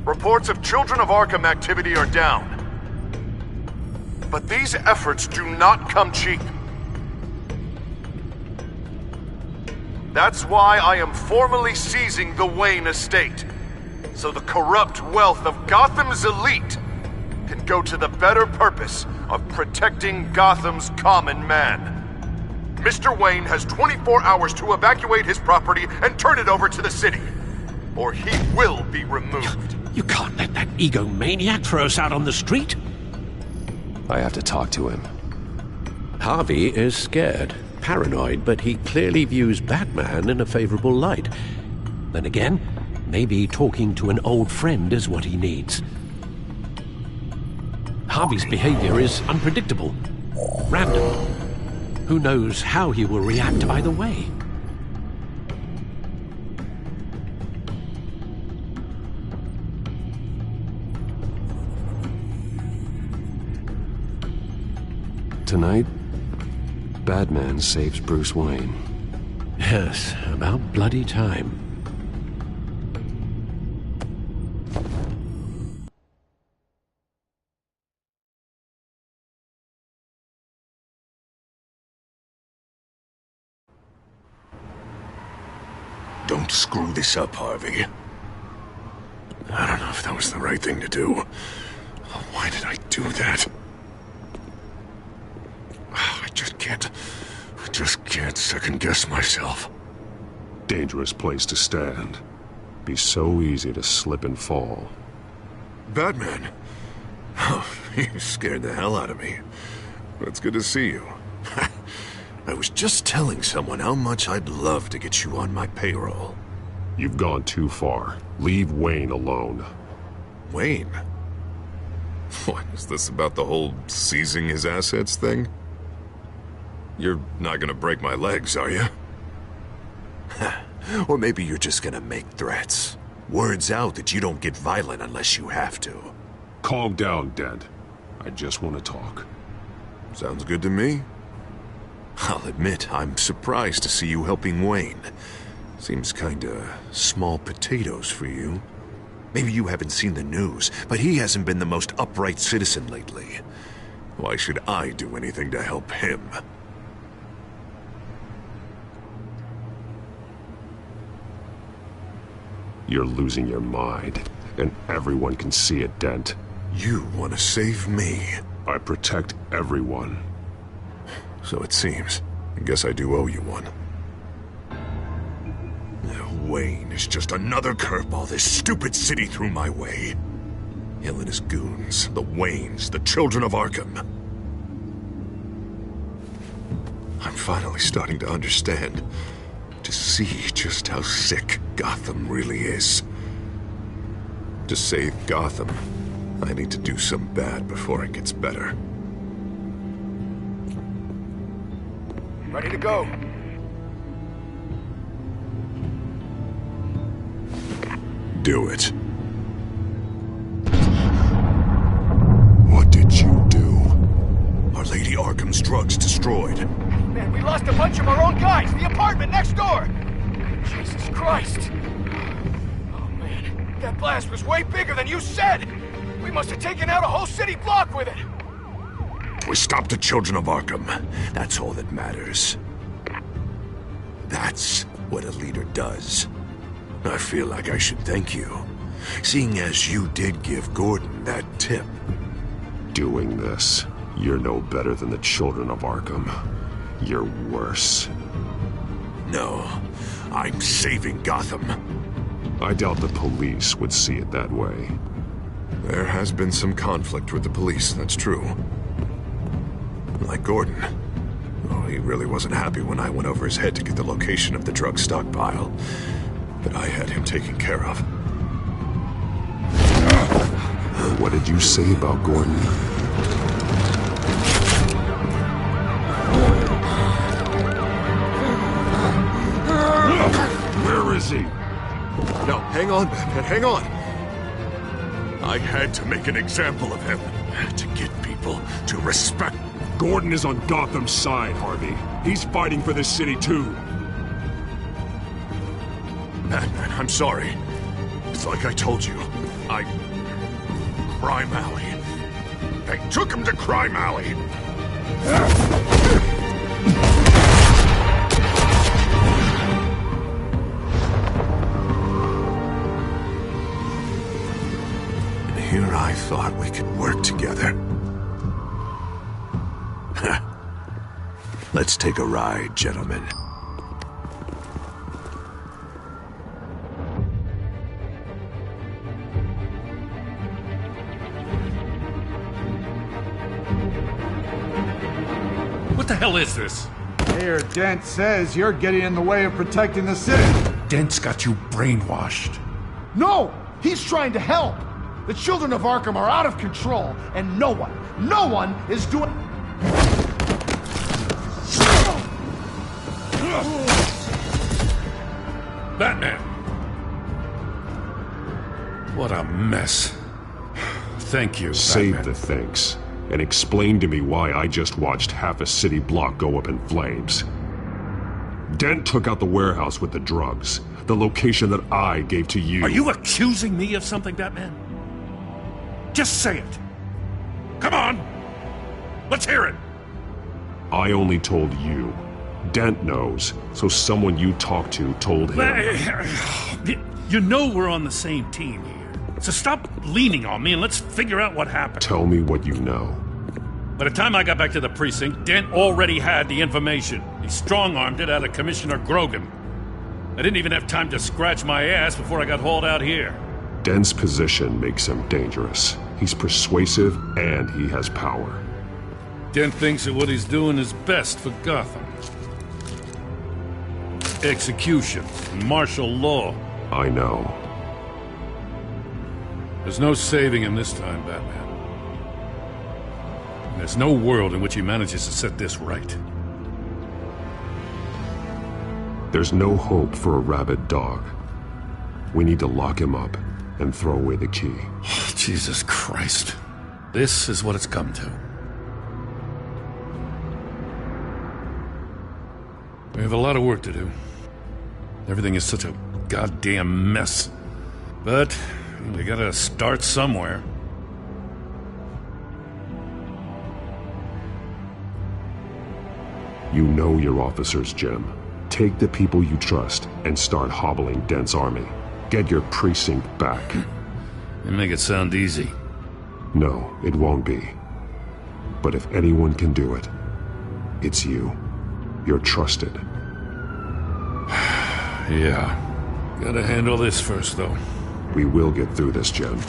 Reports of Children of Arkham activity are down. But these efforts do not come cheap. That's why I am formally seizing the Wayne estate. So the corrupt wealth of Gotham's elite can go to the better purpose of protecting Gotham's common man. Mr. Wayne has 24 hours to evacuate his property and turn it over to the city, or he will be removed. You can't let that egomaniac throw us out on the street. I have to talk to him. Harvey is scared, paranoid, but he clearly views Batman in a favorable light. Then again, maybe talking to an old friend is what he needs. Harvey's behavior is unpredictable, random. Who knows how he will react either way? Tonight, Batman saves Bruce Wayne. Yes, about bloody time. Don't screw this up, Harvey. I don't know if that was the right thing to do. Why did I do that? I just can't second-guess myself. Dangerous place to stand. Be so easy to slip and fall. Batman? Oh, you scared the hell out of me. It's good to see you. I was just telling someone how much I'd love to get you on my payroll. You've gone too far. Leave Wayne alone. Wayne? What, is this about the whole seizing his assets thing? You're not gonna break my legs, are you? Or maybe you're just gonna make threats. Words out that you don't get violent unless you have to. Calm down, Dent. I just want to talk. Sounds good to me. I'll admit, I'm surprised to see you helping Wayne. Seems kinda small potatoes for you. Maybe you haven't seen the news, but he hasn't been the most upright citizen lately. Why should I do anything to help him? You're losing your mind, and everyone can see it, Dent. You want to save me? I protect everyone. So it seems. I guess I do owe you one. Wayne is just another curveball this stupid city threw my way. Him and his goons, the Waynes, the children of Arkham. I'm finally starting to understand. To see just how sick Gotham really is. To save Gotham, I need to do some bad before it gets better. Ready to go. Do it. What did you do? Our Lady Arkham's drugs destroyed. Man, we lost a bunch of our own guys. The apartment next door. Jesus Christ. Oh, man. That blast was way bigger than you said. We must have taken out a whole city block with it. We stopped the children of Arkham. That's all that matters. That's what a leader does. I feel like I should thank you, seeing as you did give Gordon that tip. Doing this, you're no better than the children of Arkham. You're worse. No, I'm saving Gotham. I doubt the police would see it that way. There has been some conflict with the police, that's true. Like Gordon. Oh, he really wasn't happy when I went over his head to get the location of the drug stockpile. But I had him taken care of. What did you say about Gordon? Where is he? No, hang on, Batman, hang on. I had to make an example of him. To get people to respect. Gordon is on Gotham's side, Harvey. He's fighting for this city, too. Batman, I'm sorry. It's like I told you. Crime Alley. They took him to Crime Alley. thought we could work together. Let's take a ride, gentlemen. What the hell is this? Mayor Dent says you're getting in the way of protecting the city. Dent's got you brainwashed. No! He's trying to help! The children of Arkham are out of control, and no one is doing... Batman! What a mess. Thank you, Save Batman. the thanks, and explain to me why I just watched half a city block go up in flames. Dent took out the warehouse with the drugs, the location that I gave to you. Are you accusing me of something, Batman? Just say it. Come on! Let's hear it! I only told you. Dent knows, so someone you talked to told him. You know we're on the same team here. So stop leaning on me and let's figure out what happened. Tell me what you know. By the time I got back to the precinct, Dent already had the information. He strong-armed it out of Commissioner Grogan. I didn't even have time to scratch my ass before I got hauled out here. Dent's position makes him dangerous. He's persuasive and he has power. Dent thinks that what he's doing is best for Gotham. Execution, martial law. I know. There's no saving him this time, Batman. And there's no world in which he manages to set this right. There's no hope for a rabid dog. We need to lock him up and throw away the key. Jesus Christ. This is what it's come to. We have a lot of work to do. Everything is such a goddamn mess. But we gotta start somewhere. You know your officers, Jim. Take the people you trust and start hobbling Dent's army. Get your precinct back. You make it sound easy. No, it won't be. But if anyone can do it, it's you. You're trusted. Yeah. Gotta handle this first, though. We will get through this, Jim.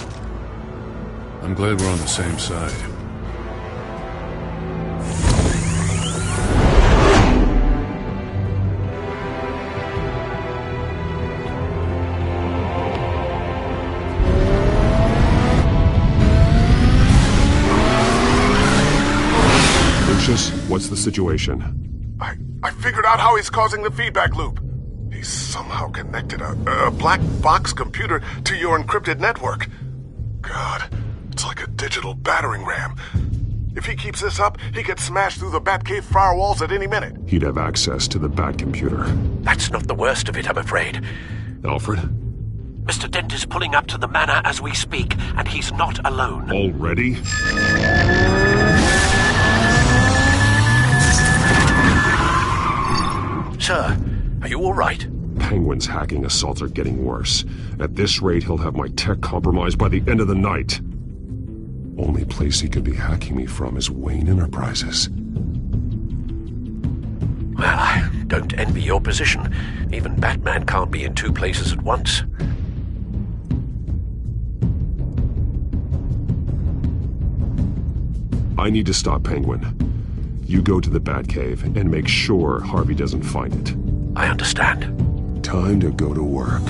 I'm glad we're on the same side. Lucius, what's the situation? I figured out how he's causing the feedback loop. He's somehow connected a black box computer to your encrypted network. God, it's like a digital battering ram. If he keeps this up, he could smash through the Batcave firewalls at any minute. He'd have access to the Bat computer. That's not the worst of it, I'm afraid. Alfred? Mr. Dent is pulling up to the manor as we speak, and he's not alone. Already? Sir, are you all right? Penguin's hacking assaults are getting worse. At this rate, he'll have my tech compromised by the end of the night. Only place he could be hacking me from is Wayne Enterprises. Well, I don't envy your position. Even Batman can't be in two places at once. I need to stop Penguin. You go to the Batcave and make sure Harvey doesn't find it. I understand. Time to go to work.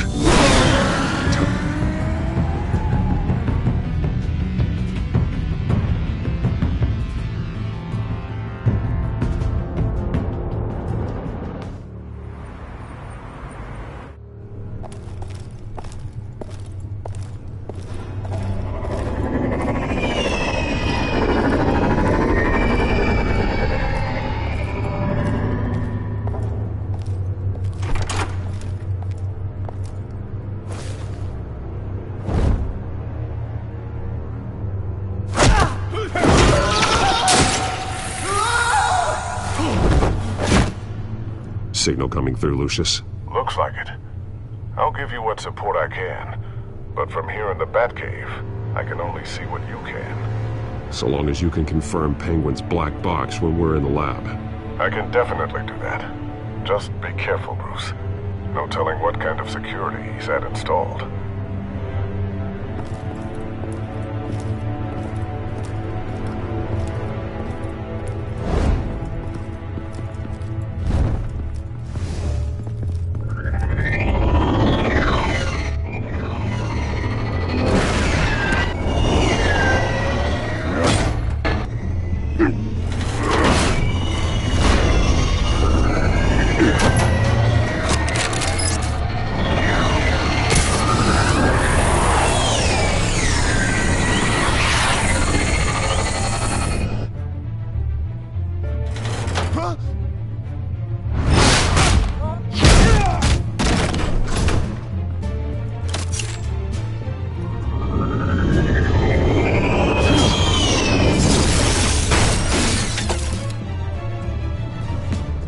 Signal coming through, Lucius. Looks like it. I'll give you what support I can. But from here in the Batcave, I can only see what you can. So long as you can confirm Penguin's black box when we're in the lab. I can definitely do that. Just be careful, Bruce. No telling what kind of security he's had installed.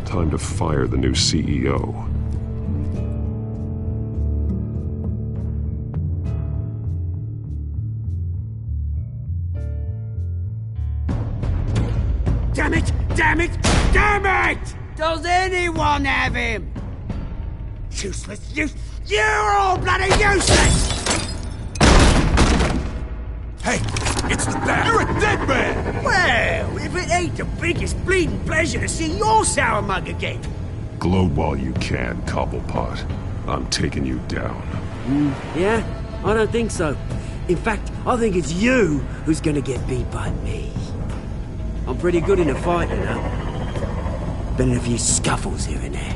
Time to fire the new CEO. Damn it! Damn it! Damn it! Does anyone have him? Useless! You're all bloody useless! Hey, it's the Bat! You're a dead man! Well, if it ain't the biggest bleeding pleasure to see your sour mug again. Gloat while you can, Cobblepot. I'm taking you down. Yeah? I don't think so. In fact, I think it's you who's gonna get beat by me. I'm pretty good in a fight, you know. Been in a few scuffles here and there.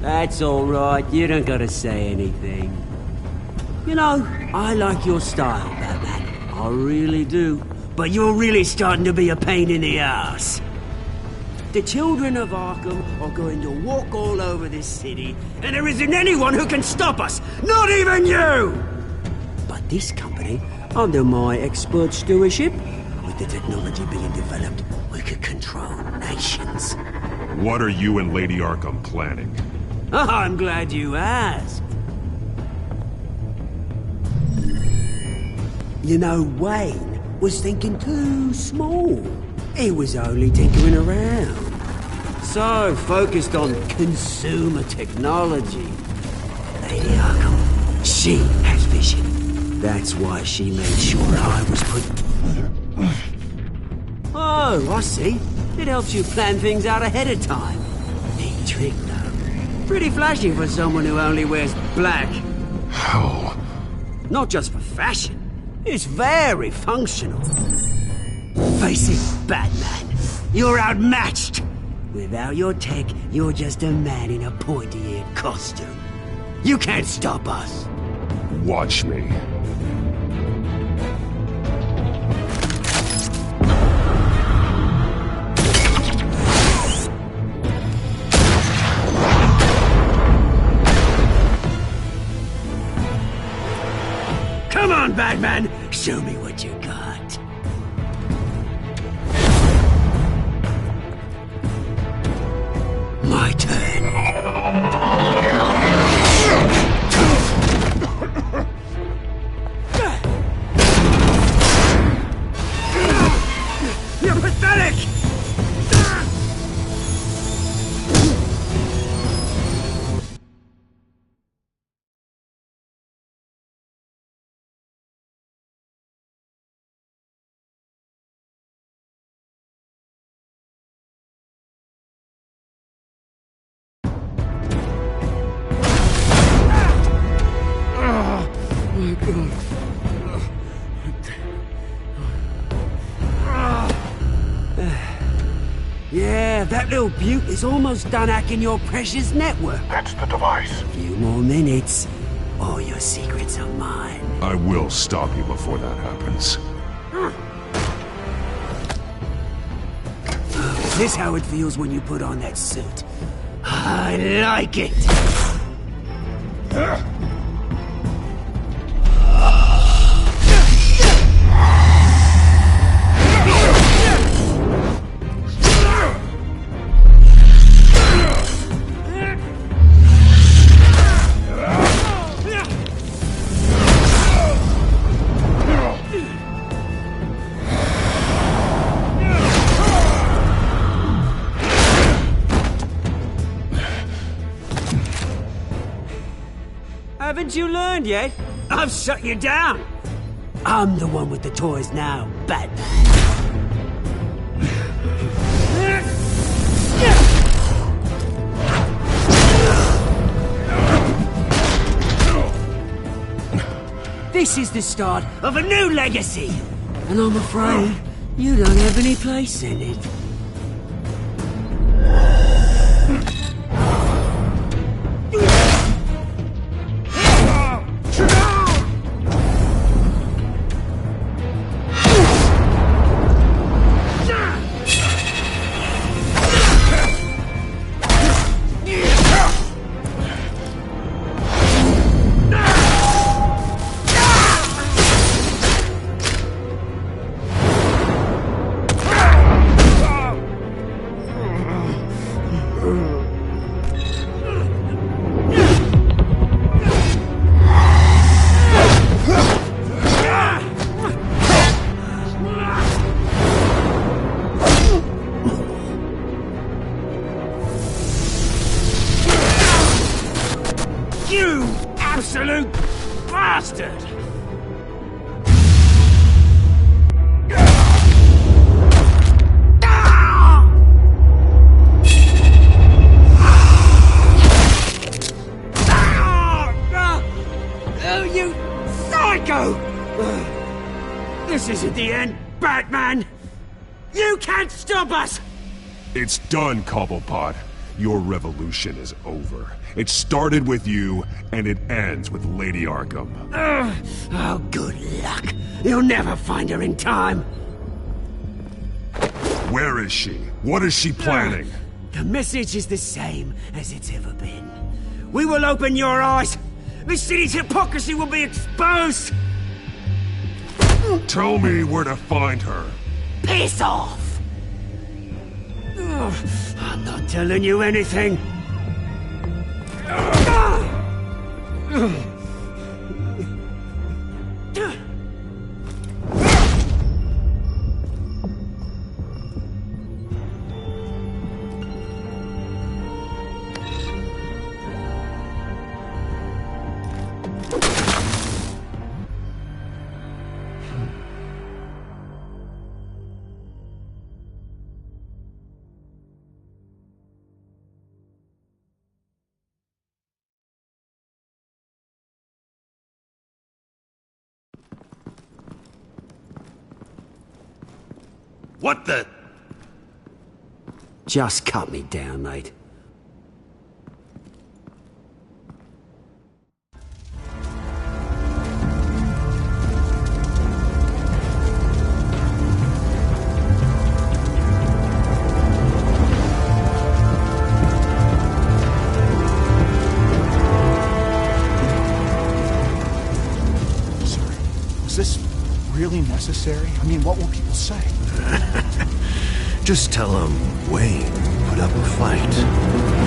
That's all right. You don't gotta say anything. You know, I like your style, Batman. I really do. But you're really starting to be a pain in the ass. The children of Arkham are going to walk all over this city, and there isn't anyone who can stop us. Not even you! But this company, under my expert stewardship, with the technology being developed, we could control nations. What are you and Lady Arkham planning? I'm glad you asked. You know, Wayne was thinking too small. He was only tinkering around. So focused on consumer technology. Lady Arkham, she has vision. That's why she made sure I was put... Oh, I see. It helps you plan things out ahead of time. Neat trick, though. Pretty flashy for someone who only wears black. How? Not just for fashion. It's very functional. Face it, Batman. You're outmatched. Without your tech, you're just a man in a pointy-eared costume. You can't stop us. Watch me. Come on, Batman! Show me what you got. My turn. You're pathetic! Yeah, that little beaut is almost done hacking your precious network. That's the device. A few more minutes, all your secrets are mine. I will stop you before that happens. Is this how it feels when you put on that suit? I like it! Haven't you learned yet? I've shut you down. I'm the one with the toys now, Batman. This is the start of a new legacy, and I'm afraid you don't have any place in it. You absolute bastard! Oh, you psycho! This isn't the end, Batman! You can't stop us! It's done, Cobblepot. Your revolution is over. It started with you, and it ends with Lady Arkham. Oh, good luck. You'll never find her in time. Where is she? What is she planning? The message is the same as it's ever been. We will open your eyes. The city's hypocrisy will be exposed. Tell me where to find her. Piss off! I'm not telling you anything. What the? Just cut me down, mate. Sorry. Was this really necessary? I mean, what will people say? Just tell him Wayne put up a fight.